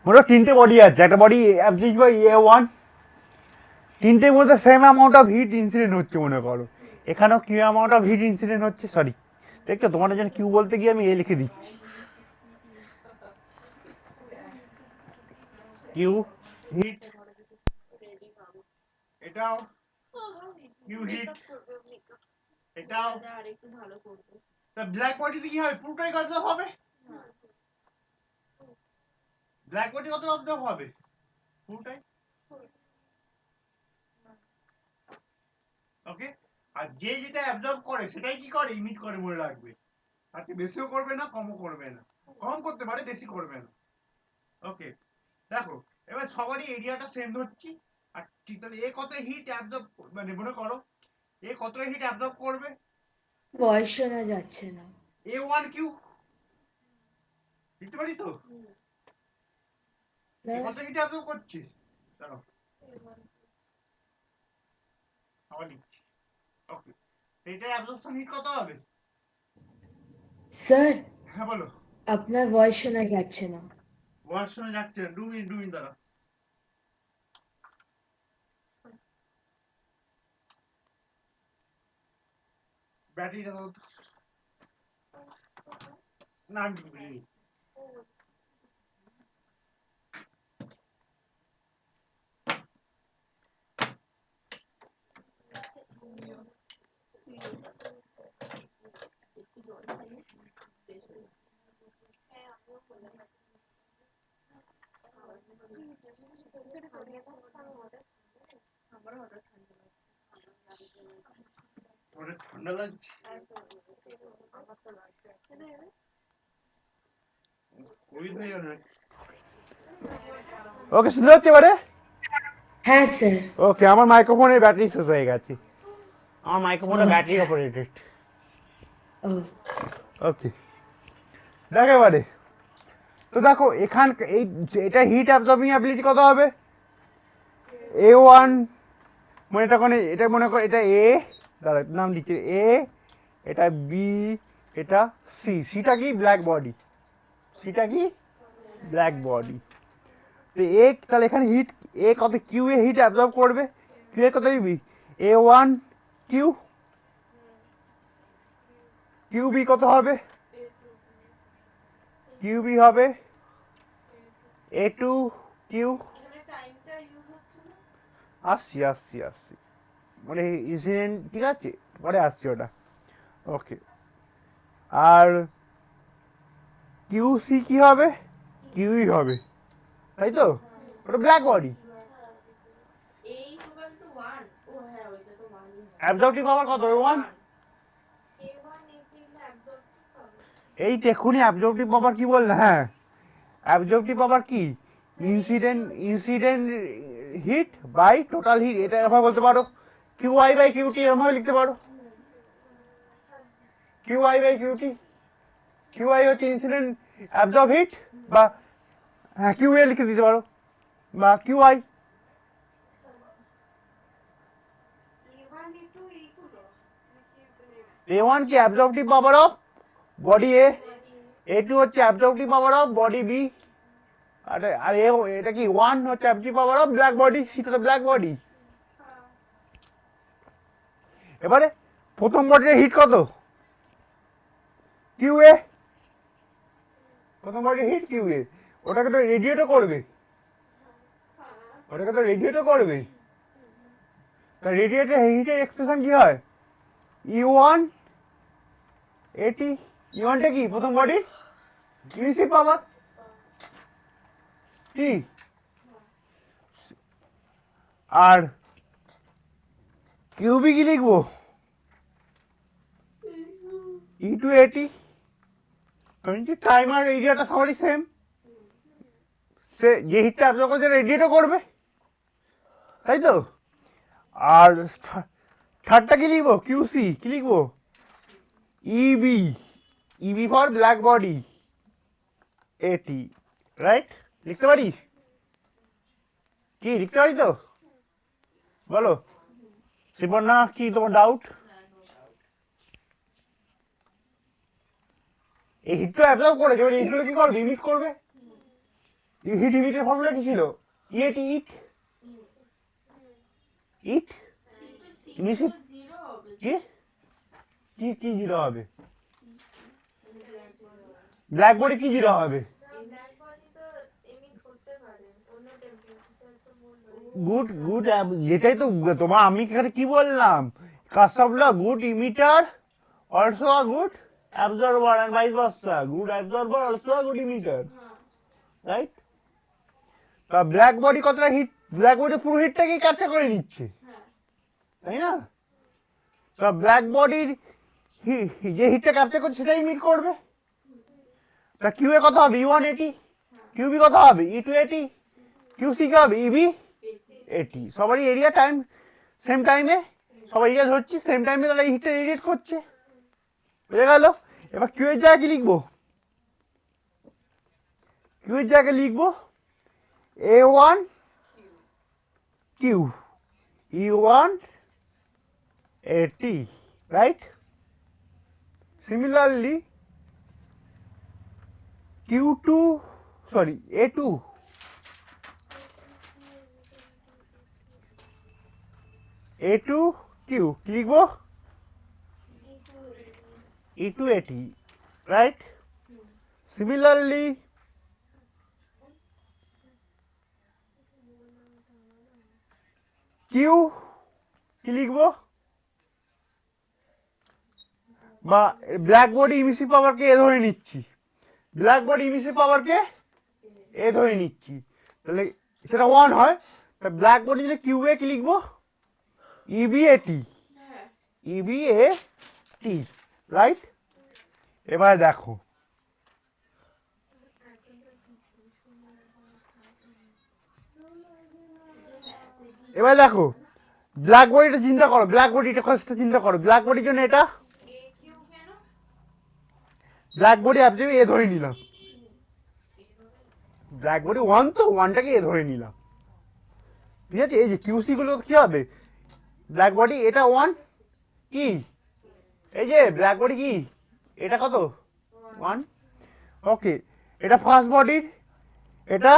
মনে হয় তিনটে বডি আছে। একটা বডি অ্যাবজর্ব বাই A1, তিনটের মধ্যে same amount of heat incident হচ্ছে মনে করো। এখানেও Q amount of heat incident হচ্ছে, সরি দেখছো তোমাদের জন্য কিউ বলতে গিয়ে আমি এ লিখে দিচ্ছি, কিউ হিট, এটাও কিউ হিট, এটাও। তা ব্ল্যাক বডিতে কি হবে? পুরোটাই কনজার্ভ হবে। ব্ল্যাক বডি কত কনজার্ভ হবে? পুরোটাই। ওকে, আর যে যেটা অ্যাবজর্ব করে সেটাই কি করে, ইমিট করে, মনে রাখবে। তাকে বেশিও করবে না, কমও করবে না, কম করতে পারে, বেশি করবে না। ওকে দেখো, এবার সবারই এরিয়াটা সেম ধরছি। আর ঠিক, তাহলে এ কত হিট অ্যাবজর্ব, মানে মনে করো এ কতটা হিট অ্যাবজর্ব করবে? ভয়েস শোনা যাচ্ছে না। A1 কিউ লিখতে পারি তো, এ স্যার কত হিট অ্যাবজর্ব করছে, দাঁড়াও আবার লিখছি। ওকে, এটা অ্যাবজর্পশন হিট কত হবে? স্যার হ্যাঁ বলো। আপনার ভয়েস শোনা যাচ্ছে না। ওয়ার্ড শোনা যাচ্ছে না, 2 মিনিট দাঁড়া। ব্যাটারিটা দাও তো। না ঠান্ডা লাগছে ওকে শুনতে হচ্ছে এবারে হ্যাঁ স্যার। ওকে আমার মাইক্রোফোনের ব্যাটারি শেষ হয়ে গেছে আমার মাইক্রোফোনটা ব্যাটারি অপারেটেড ও ওকে দেখো এবারে তো দেখো এখান এই এটা হিট অ্যাবজর্বিং অ্যাবিলিটি কত হবে A1 এটা মনে করো এটা এ দাঁড়া নাম লিখছে এ এটা বি এটা সিটা কি ব্ল্যাক বডি সিটা কি ব্ল্যাক বডি তো এ তাহলে এখানে হিট এ কত কিউ এ হিট অ্যাবজর্ব করবে কিউ এ কত দিবি A1 কিউ কিউ বি কত হবে কিউ বি হবে A2 কিউ এখানে টাইমটা ইউজ হচ্ছে না আসছি মানে ইনসিডেন্ট ঠিক আছে পরে আসছি ওটা ওকে আর কিউসি কি হবে কিউই হবে তাই তো ওটা ব্ল্যাক বডি এই সমান তো 1 ও হ্যাঁ ওইটা তো 1ই হয় অ্যাবজর্পটিভ পাওয়ার কত ওয়ান A1 18 অ্যাবজর্ব হবে এই দেখুনি অ্যাবজর্পটিভ পাওয়ার কি বললে হ্যাঁ অ্যাবজর্পটিভ পাওয়ার কি incident heat by total heat এটা এভাবে বলতে পারো কিউআই বাই কিউটি এরকমভাবে লিখতে পারো কিউআই বাই কিউটি কিউআই হচ্ছে ইনসিডেন্ট অ্যাবজর্ব হিট বা হ্যাঁ কিউএ লিখে দিতে পারো বা কিউআই A1 A2 এইগুলো A1 কি অ্যাবজর্পটিভ power of body A A2 হচ্ছে অ্যাবজর্পটিভ পাওয়ার অফ বডি বি আর এটা কি 1 হচ্ছে অ্যাবজর্পটিভ পাওয়ার অফ ব্ল্যাক বডি সেটা তো ব্ল্যাক বডি এবারে প্রথম বডির হিট কত কিউএ প্রথম বডির হিট কিউএ ওটাকে তো রেডিয়েটও করবে তা রেডিয়েটের হিটের এক্সপ্রেশন কি হয় E1 এটি E1টা কি প্রথম বডি ইউসি পাওয়ার কি আর কিউবি কি লিখবো E280 কারণ কি টাইম আর এরিয়াটা সবারই সেম সে যে হিটটা অ্যাবজর্ব করছে রেডিয়েটও করবে তাই তো আর থার্ডটা কি লিখবো কিউসি কি লিখবো ইবি ফর ব্ল্যাক বডি এটি রাইট লিখতে পারি কি লিখতে পারি তো বলো শ্রীপর্ণা কি তোমার ডাউট এই হিটটা অ্যাবজর্ব করেছে এবার এইগুলো কি করবে ইমিট করবে হিট ইমিটের ফর্মুলা কি ছিল ইট ইট কিন্তু C তো 0 হবে কি কি কি জিরো হবে ব্ল্যাক বডি কি জিরো হবে ব্ল্যাক বডি তো এমিট করতে পারে অন্য টেম্পারেচার তো বলবো গুড যেটাই তো তোমার আমি এখানে কি বললাম কাস্টমলা good emitter also a good absorber and vice versa good absorber also a good emitter right তা ব্ল্যাক বডি কতটা হিট ব্ল্যাক বডি পুরো হিটটাকেই ক্যাপচার করে নিচ্ছে তাই না তা ব্ল্যাক বডির যে হিটটা ক্যাপচার করছে সেটাই ইমিট করবে তা কিউএ কত হবে E180 কিউবি কত হবে E280 কিউসি কি হবে ইবি 80 সবারই এরিয়া টাইম সেম টাইমে সবাই এরিয়া ধরছি সেম টাইমে তাহলে হিটটা রেডিয়েট করছে বুঝে গেল এবার কিউ এর জায়গায় কি লিখবো কিউ এর জায়গায় লিখবো A1 Q E180 right similarly Q2 sorry A2 Q কি লিখবো E280 রাইট সিমিলারলি কিউ কি লিখবো, বা ব্ল্যাক বডি ইমিসিভ পাওয়ারকে এ ধরে নিচ্ছি, ব্ল্যাক বডি ইমিসিভ পাওয়ারকে এ ধরে নিচ্ছি, তাহলে সেটা 1 হয়। তা ব্ল্যাক বডি যদি কিউ এ কি লিখবো, ইবি এ টি, হ্যাঁ ইবি এ টি, রাইট। এবার দেখো এবার দেখো ব্ল্যাক বডিটা চিন্তা করো, ব্ল্যাক বডিটা কষ্টটা চিন্তা করো, ব্ল্যাক বডির জন্য এটা এ কিউ কেন? ব্ল্যাক বডি আপনি এ ধরে নিলাম, ব্ল্যাক বডি 1 তো 1টাকে এ ধরে নিলাম, ঠিক আছে। এই যে কিউসি গুলো কি হবে, ব্ল্যাক বডি এটা 1 কি, এই যে ব্ল্যাক বডি কি এটা কত 1, ওকে। এটা ফার্স্ট বডির, এটা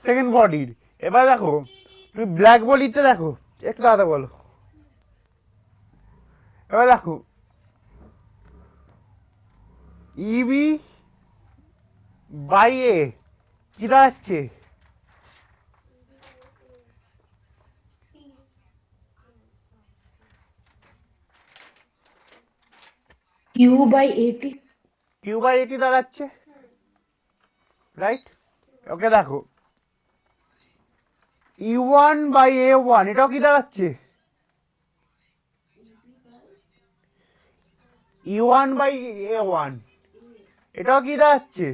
সেকেন্ড বডির। এবার দেখো তুমি ব্ল্যাক বডিতে দেখো, একটু দাদা বলো, এবার দেখো ইবি বাই এ কি দাঁড়াচ্ছে, Q/AT। কিউ বাই এটি দাঁড়াচ্ছে, রাইট। ওকে দেখো E1 বাই A1 এটাও কি দাঁড়াচ্ছে, E1 বাই A1 এটাও কি দাঁড়াচ্ছে।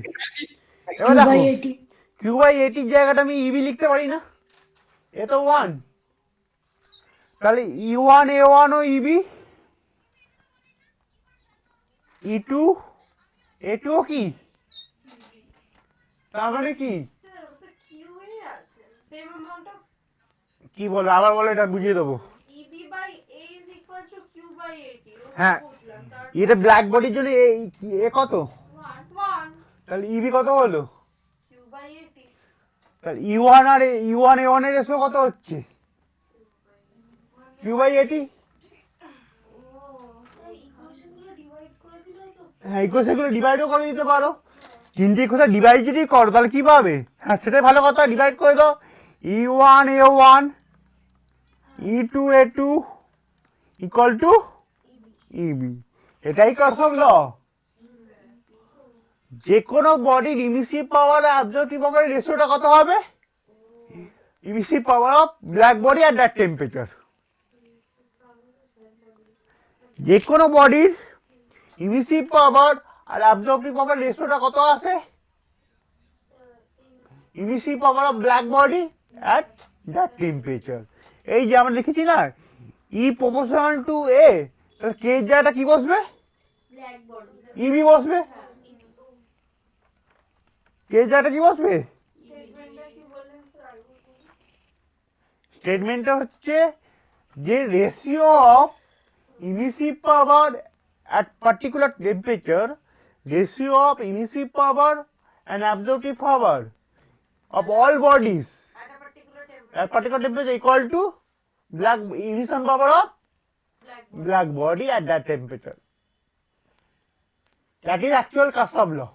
এবার দেখো Q/AT। কিউ বাই এটির জায়গাটা আমি ইবি লিখতে পারি না, এ তো 1, তাহলে E1 A1 ও ইবি, E2 A2 ও কি, তার মানে কি, স্যার ওটা কিউ এ আছে সেম অ্যামাউন্ট অফ কি বলো আবার বলো, এটা বুঝিয়ে দেবো। EB by A is equals to Q by AT. হ্যাঁ। বুঝলাম তার এটা ব্ল্যাক বডির জন্য এ কত, 1 তাহলে ইবি কত হলো, কিউ বাই এটি। তাহলে E1 আর E1 A1 এর রেশিও কত হচ্ছে, কিউ বাই এটি। হ্যাঁ ইকুয়েশনগুলো ডিভাইডও করে দিতে পারো, তিনটে ইকুয়েশন ডিভাইড যদি করো তাহলে কি পাবে, হ্যাঁ সেটাই ভালো কথা, ডিভাইড করে দাও, E1 A1 E2 A2 equal to ইবি, এটাই কারসম ল। যে কোনো বডির ইমিসিভ পাওয়ার আর অ্যাবজর্পটিভ পাওয়ারের রেশিওটা কত হবে, emissive power of black body at that temperature. যে কোনো বডির ইমিসিভ পাওয়ার আর অ্যাবজর্পটিভ পাওয়ার রেশিওটা কত আসে, emissive power of black body at that temperature. এই যে আমরা লিখেছি না ই প্রপোর্শনাল টু এ, তাহলে কে জায়গাটা কি বসবে, ব্ল্যাক বডি ইবি বসবে, কে জায়গাটা কি বসবে, স্টেটমেন্টটা কি বললেন স্যার আগে বলুন। স্টেটমেন্টটা হচ্ছে যে ratio of emissive power at particular temperature, ratio of emissive power and absorptive power of all bodies at a particular at particular temperature equal to black emission power of black body at that temperature. That is actual Kasab law.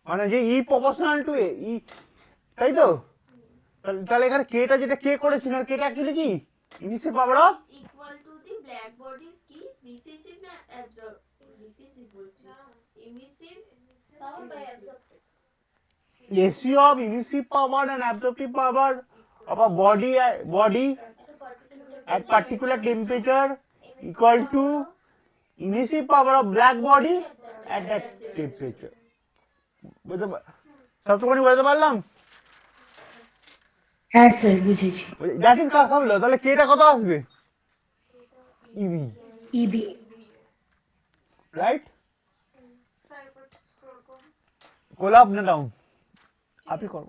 মানে যে ই proportional to এ ই, তাই তো, তাহলে এখানে কেটা যেটা কে করেছিল আর কেটা অ্যাকচুয়ালি কি emissive power of, equal to the black body's কি রিসিসিভ না অ্যাবজর্ব, রিসিসিভ বলছি, emissive power by absorptive. ratio of emissive power and absorptive power of a body at particular temperature equal to emissive power of black body at that temperature. সবসময় বলতে পারলাম, হ্যাঁ sir বুঝেছি। দ্যাট ইজ কাজ হলো, তাহলে কেটা কত আসবে, ইবি, ইবি। রাইট। স্যার একবার স্ক্রল করুন। কোলা আপ না ডাউন, আপনি করো,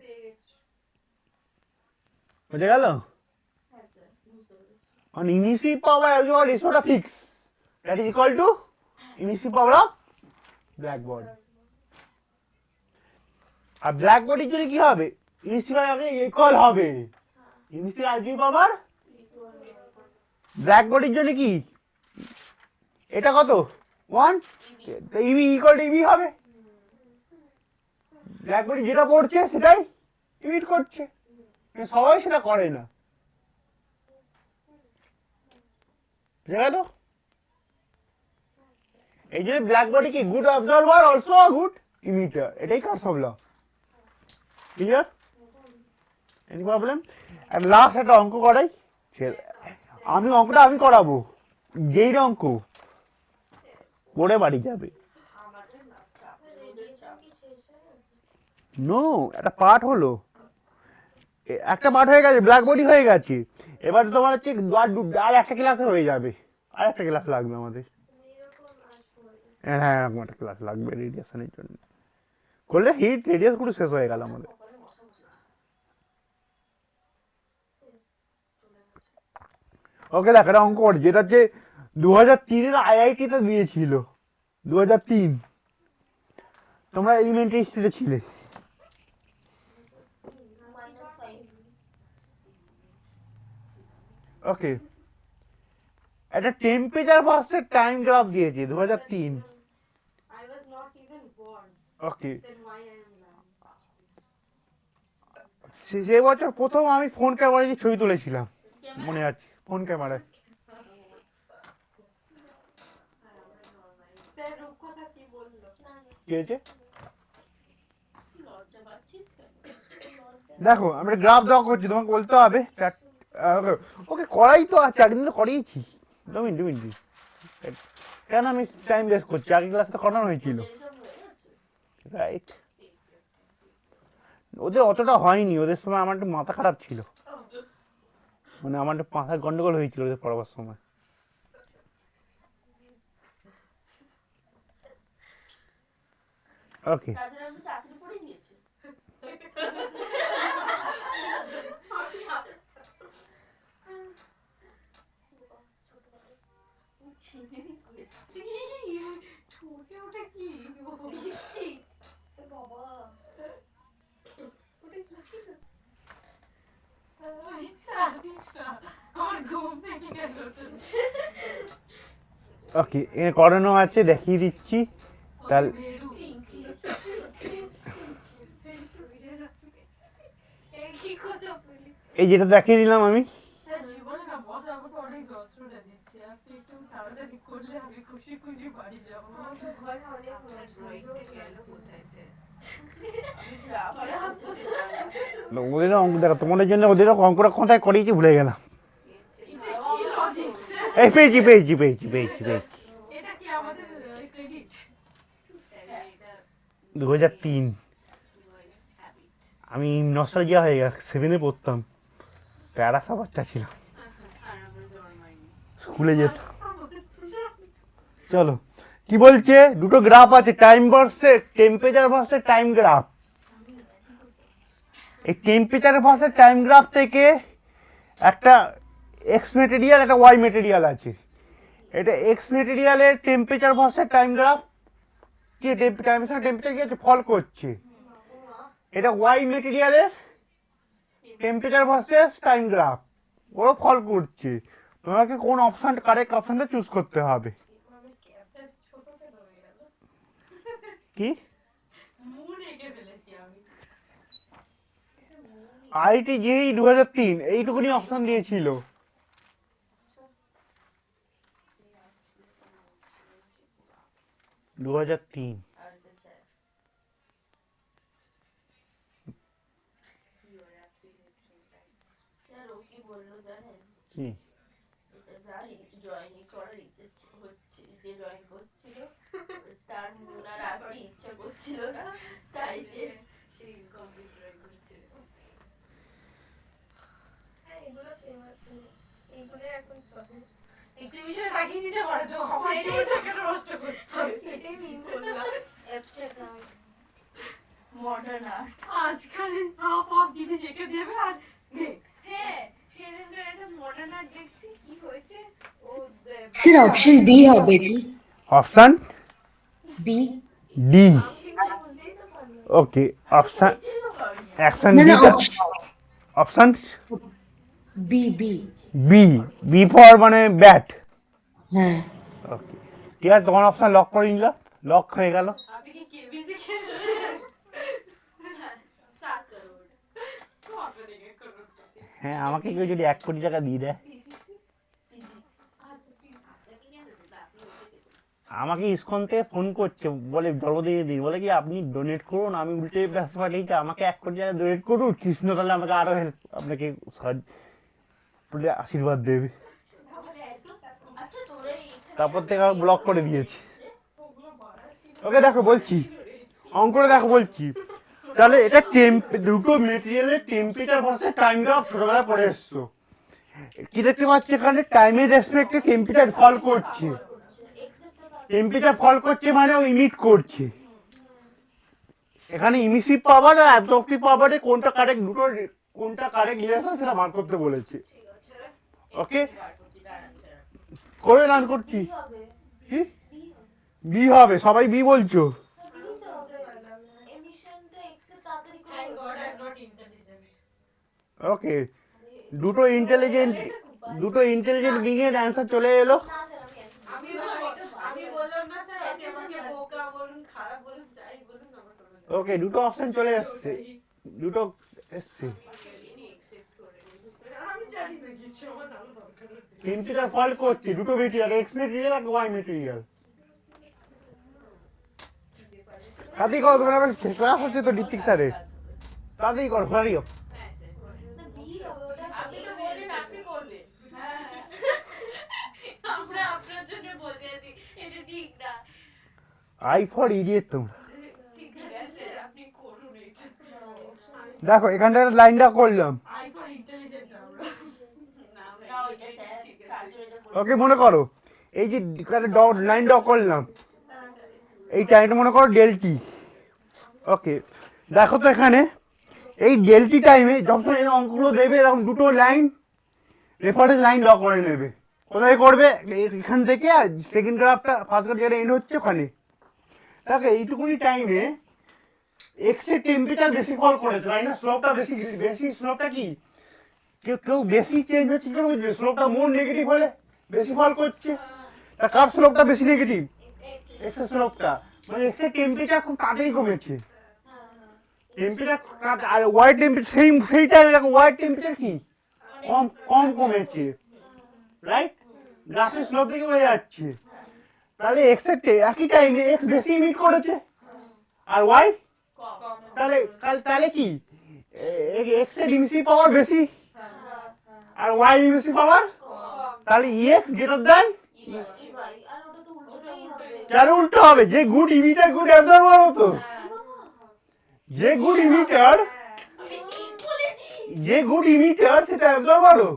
বুঝে গেল। হ্যাঁ স্যার বুঝতে পেরেছি। on emissive power your ratio টা fix, that is equal to emissive power of black body. আর ব্ল্যাক বডির জন্য কি হবে, ইমিসিভ পাওয়ার ইকুয়াল হবে, ইমিসিভ আইজি পাওয়ার ব্ল্যাক বডির জন্য কি এটা কত 1, ইবি ইকুয়াল টু ইবি হবে, ব্ল্যাকবেরি যেটা পড়ছে সেটাই ইমিট করছে, কিন্তু সবাই সেটা করে না। বুঝে গেল? এই যে ব্ল্যাকবেরি কি good absorber also good emitter, এটাই Kirchhoff law. Clear? Any problem? আর লাস্ট একটা অঙ্ক করাই, আমি অঙ্কটা আমি করাবো, যেই অঙ্ক পড়ে বাড়ি যাবে। নো, একটা পার্ট হলো, একটা পার্ট হয়ে গেছে, ব্ল্যাকবোর্ডই হয়ে গেছে। এবার তোমার হচ্ছে আর একটা ক্লাসে হয়ে যাবে, আর একটা ক্লাস লাগবে আমাদের। হ্যাঁ, এরকম একটা ক্লাস লাগবে রেডিয়েশনের জন্য, করলে হিট রেডিয়াস পুরো শেষ হয়ে গেল আমাদের। ওকে, দেখ একটা অঙ্ক করি, যেটা হচ্ছে 2003-এর IIT-তে দিয়েছিল, 2003, তোমরা এলিমেন্টারি স্টেজে ছিলে। ওকে, একটা টেম্পারেচার ভার্সেস টাইম গ্রাফ দিয়েছে 2003। I was not even born. Okay, Then why I am now? সে বছর প্রথম আমি ফোন ক্যামেরা দিয়ে ছবি তুলেছিলাম, মনে আছে, ফোন ক্যামেরায়। স্যার রূপকথা কি বললো? কি হয়েছে? লজ্জা পাচ্ছিস কেন? দেখো, আমরা গ্রাফ দেওয়া করছি, তোমাকে বলতে হবে। ওকে, করাই তো আছে, একদিন তো করিয়েছি। 2 মিনিট, কেন আমি টাইম ওয়েস্ট করছি, আগের ক্লাসে তো করানো হয়েছিল। এসব হয়ে গেছে? রাইট, ওদের অতটা হয়নি, ওদের সময় আমার একটু মাথা খারাপ ছিল, মানে আমার একটু মাথায় গন্ডগোল হয়েছিল ওদের পড়াবার সময়। ওকে, তাদের আমি চাকরি করে দিয়েছি। ঠোঁটে ওটা কি? লিপস্টিক বাবা, ওটা কি ছিল? আমার ঘুম ভেঙে গেল। ওকে, এখানে করানো আছে, দেখিয়ে দিচ্ছি তাহলে। কি কথা বলি? এই যেটা দেখিয়ে দিলাম আমি, স্যার জীবনে না বস আমাকে অনেক যন্ত্রণা দিচ্ছে, আপনি একটু তাড়াতাড়ি করলে আমি খুশি খুশি বাড়ি যাবো। ওদেরও অঙ্ক দেখো, তোমাদের জন্য ওদেরও অঙ্কটা কোথায় করিয়েছি ভুলে গেলাম। এই পেয়েছি। এটা কি আমাদের ক্রেডিট? 2003, আমি নস্টালজিয়া হয়ে গেছে, 7-এ পড়তাম, প্যারাসা বাচ্চা ছিলাম, স্কুলে যেতাম। চলো, কি বলছে, দুটো গ্রাফ আছে, time versus temperature versus time graph. এই টেম্পারেচার ভার্সেস টাইম গ্রাফ থেকে একটা এক্স মেটেরিয়াল, একটা ওয়াই মেটেরিয়াল আছে। এটা এক্স মেটেরিয়ালের টেম্পারেচার ভার্সেস টাইম গ্রাফ, কি টেম্পারেচার কি আছে, ফল করছে। এটা ওয়াই মেটেরিয়ালের টেম্পারেচার ভার্সেস টাইম গ্রাফ, ওরা ফল করছে। তোমাকে কোন অপশন, কারেক্ট অপশনটা চুজ করতে হবে। ছোট কেন হয়ে গেল? কি মুন এঁকে ফেলেছি আমি। আইটি যেই 2003 এইটুকুনি অপশন দিয়েছিল। দু 2003 স্যার ও কি বললো জানেন? কি? এটা জানি জয়েনিং করার ইচ্ছে হচ্ছে, যে জয়েন করছিল তার মুনার রাখতে ইচ্ছা করছিল না, তাই সে ইনকমপ্লিট জয়েন করছিল। এইগুলো এখন চলে এক্সিবিশনে লাগিয়ে দিতে পারে তো, আমার জীবনটাকে নষ্ট করছে। সেটাই মিন করলাম, অ্যাবস্ট্রাক্ট আর্ট, মডার্ন আর্ট। আজকাল হাফ জিনিস এঁকে দেবে আর হ্যাঁ, সেদিনকার একটা মডার্ন আর্ট দেখছি, কি হয়েছে ও স্যার অপশন বি হবে কি? Option B. ডি। বুঝতেই তো পারলাম। ওকে, অপশন অপশন না ডি, না, অপশন বি। বি ফর মানে ব্যাট। হ্যাঁ, ওকে, ঠিক আছে, তোমার অপশন লক করে নিলাম, লক হয়ে গেল। আপনি কি কেবিসি খেলছেন? হ্যাঁ, আমাকে কেউ যদি 1 কোটি টাকা দিয়ে দেয়, আমাকে ইসকন থেকে ফোন করছে, বলে জন্মদিনের দিন, বলে কি আপনি ডোনেট করুন, আমি উল্টে ব্যস্ত পাঠিয়েছি, আমাকে 1 কোটি টাকা ডোনেট করুন, কৃষ্ণ তাহলে আমাকে আরো হেল্প, আপনাকে বলে আশীর্বাদ দেবে। আচ্ছা তোরা এইখানে তারপর থেকে আমি ব্লক করে দিয়েছি। ওকে দেখো বলছি, অঙ্কটা দেখো বলছি, তাহলে এটা দুটো মেটেরিয়ালের টেম্পারেচার ভার্সেস টাইম গ্রাফ ছোটবেলায় পড়ে এসছো। কি দেখতে পাচ্ছি এখানে, টাইমের রেসপেক্টে টেম্পারেচার ফল করছে, টেম্পারেচার ফল করছে মানে ও ইমিট করছে। এখানে ইমিসিভ পাওয়ার আর অ্যাবজর্পটিভ পাওয়ারে কোনটা কারেক্ট, কোনটা কারেক্ট রিলেশন সেটা বার করতে বলেছে। ওকে করে রান করছি, কি বি হবে, সবাই বি বলছো? Thank God I'm not intelligent. ওকে, দুটো ইন্টেলিজেন্ট বিং এর অ্যান্সার চলে এলো। আমি বললাম না স্যার, আপনি আমাকে বোকা বলুন, খারাপ বলুন, যাই বলুন, আমার কোনো ব্যাপার ওকে, দুটো অপশন চলে এসছে, দুটো এসছে। নেই। আমি জানি না কিছু, আমার জানা দরকার নেই। টেম্পারেচার ফল করছে, দুটো মেটেরিয়াল, এক্স মেটেরিয়াল আর ওয়াই মেটেরিয়াল। তাড়াতাড়ি করো, তোমার আবার ক্লাস হচ্ছে তো ঋত্বিক স্যারের, তাড়াতাড়ি করো, হরি আপ। আপনি তো বললেন আপনি করবেন। হ্যাঁ। আমরা আপনার জন্য বসে আছি, এটা ঠিক না। আই ফর ইডিয়েট তোমরা। ঠিক আছে, আপনি করুন এটা। দেখো এখানটা লাইনটা করলাম, I for intelligent আমরা। না, না ওইটা স্যার তার জন্য তো বললাম। ওকে মনে করো এই যে লাইন ড্র করলাম, এই টাইমটা মনে করো ডেলটি। ওকে দেখো তো এখানে এই ডেলটি টাইমে যখন এই অঙ্কগুলো দেবে এরকম দুটো লাইন রেফারেন্স লাইন ড্র করে নেবে। কোথায় করবে, এখান থেকে, আর সেকেন্ড গ্রাফটা ফার্স্ট গ্রাফ যেটা এন্ড হচ্ছে ওখানে। দেখো এইটুকুনি টাইমে এক্স এর টেম্পারেচার বেশি ফল করেছে, তাই না? স্লোপটা বেশি স্লোপটা কি, কেউ বেশি চেঞ্জ হচ্ছে, কেউ বুঝবে স্লোপটা মোর নেগেটিভ হলে বেশি ফল করছে। তা কার স্লোপটা বেশি নেগেটিভ, এক্স এর স্লোপটা, মানে এক্স এর টেম্পারেচার খুব তাড়াতাড়ি কমেছে। টেম্পারেচার আর ওয়াই টেম্পারেচার সেই টাইমে দেখো ওয়াই টেম্পারেচার কি কম কমেছে, রাইট? গ্রাফের স্লোপ দিকে হয়ে যাচ্ছে। তাহলে এক্স এর একই টাইমে এক্স বেশি ইমিট করেছে আর ওয়াই, তাহলে কি এক্স এর ইমিসিভ পাওয়ার বেশি আর ওয়াই ইমিসিভ পাওয়ার, তাহলে ইএক্স গ্রেটার দ্যান, কেন উল্টো হবে? যে গুড ইমিটার গুড অ্যাবজর্ভার হতো, যে গুড ইমিটার আমি ঠিক বলেছি। যে গুড ইমিটার সেটা অ্যাবজর্ভারও,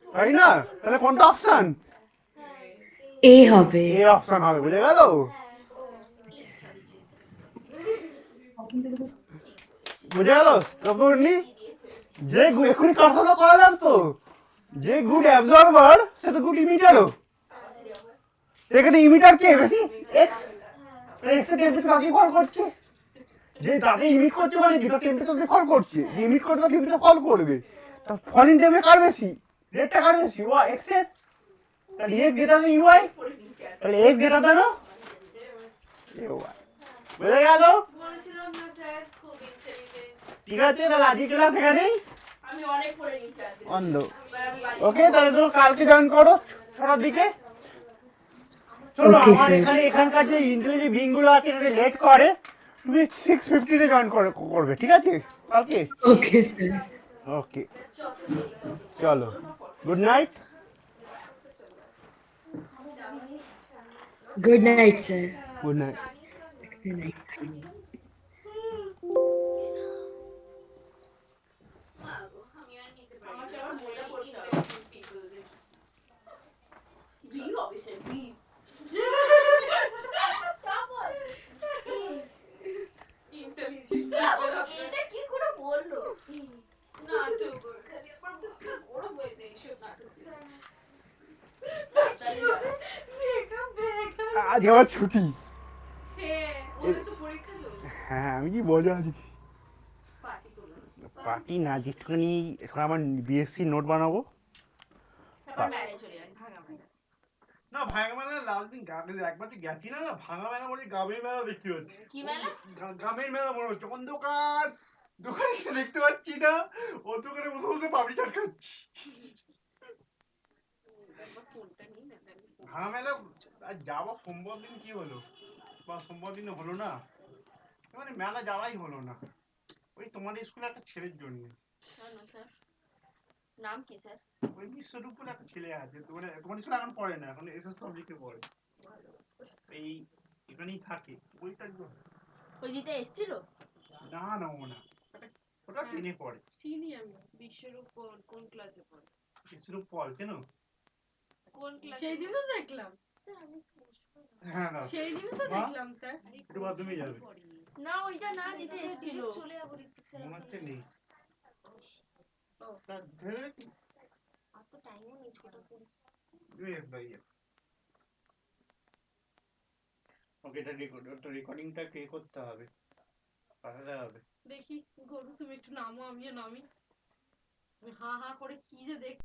তাই না? তাহলে কোনটা অপশন? এ হবে। এ অপশন হবে, বুঝে গেল? বুঝে গেল তখন যে এখনই কথা করালাম তো, যে গুড অ্যাবজর্ভার সেটা গুড ইমিটারও। এখানে ইমিটার কে বেশি, এক্স, এক্স এর টেম্পারেচার কাকে কল করছে, যে তাকে ইমিট করছে মানে কি তার টেম্পারেচার ফল করছে, যে ইমিট করছে তার টেম্পারেচার ফল করবে। তা ফলিং টেম্পারেচার কার বেশি, রেটটা কার বেশি, ওয়াই এক্স এর। তাহলে এক্স গ্রেটার দ্যান ইউআই, তাহলে এক্স গ্রেটার দ্যান ইউআই। বুঝে গেল? বলেছিলাম না স্যার, খুব ইন্টেলিজেন্ট। ঠিক আছে, তাহলে আজকে ক্লাস এখানেই আমি অনেক পড়ে নিচ্ছি আজকে। বন্ধ। এবার আমি বাড়ি ওকে, তাহলে তুমি কালকে জয়েন করো 6টার দিকে। চলো, Okay, আমার sir. এখানকার যে ইন্টেলিজেন্ট বিং গুলো আছে এটা লেট করে, তুমি 6:50 তে জয়েন করবে, ঠিক আছে কালকে? ওকে স্যার। ওকে চলো, good night. Good night sir. Good night. Good night. আমি আর নিতে পারি আমাকে না। আবার মজা করতে হবে। বি হবে স্যার, বি। তারপর Intelligent. এটা কি করে বললো? নাটক ওর খালি আবার মুখটা গরম হয়ে যায় এইসব নাটক। মেয়েটা বেকার। আজ আমার ছুটি। হ্যাঁ, ওদের তো পরীক্ষা চলছে। হ্যাঁ, আমি কি মজা আছি। পার্টি করলো। পার্টি না, যেটুখানি এখন আমার বিএসসি নোট বানাবো। তারপর ম্যারেজ হয়ে যাবে, ভাঙা ভাঙা। না ভাঙা মেলা লাস্ট দিন একবার তো গেছি না, ভাঙা মেলা বলে গ্রামের মেলা দেখতে হচ্ছে। কি মেলা? গ্রামের মেলা মনে হচ্ছে, অন্ধকার দোকানে গিয়ে দেখতে পাচ্ছি না, ও দোকানে বসে বসে পাপড়ি চাট খাচ্ছি। একবার ফোনটা নিই না তাহলে হ্যাঁ ম্যাডাম, আজ যাবো সোমবার দিন, কি হলো বা সোমবার দিন হলো না, মানে মেলা যাওয়াই হলো না, ওই তোমাদের স্কুলে একটা ছেলের জন্য। কেন স্যার? নাম কি স্যার? ওই বিশ্বরূপ বলে একটা ছেলে আছে, তোমার স্কুলে এখন পড়ে না, এখন এসএস পাবলিকে পড়ে, এই এখানেই থাকে ওইটার জন্য। ওই দিতে এসেছিল? না না ও না, ওটা টেনে পড়ে। চিনি আমি বিশ্বরূপ কোন ক্লাসে পড়ে? বিশ্বরূপ পল কেন? কোন ক্লাসে? সেই দিনও দেখলাম। হ্যাঁ দাও, সেই দিনও তো মা? দেখলাম স্যার। একটু বাথরুমে যাবে, না ওইটা না দিতে এসেছিল। চলে যাবো ঋত্বিক স্যার। মনে হচ্ছে নেই। ও। তা ধরে রাখি, আর তো টাইমও নেই ছোট করে। দাঁড়িয়ে। ওকে, এটা রেকর্ডিংটা কে করতে হবে, পাঠাতে হবে। দেখি গরু তুমি একটু নামো, আমিও নামি। আমি হা হা করে কি যে দেখ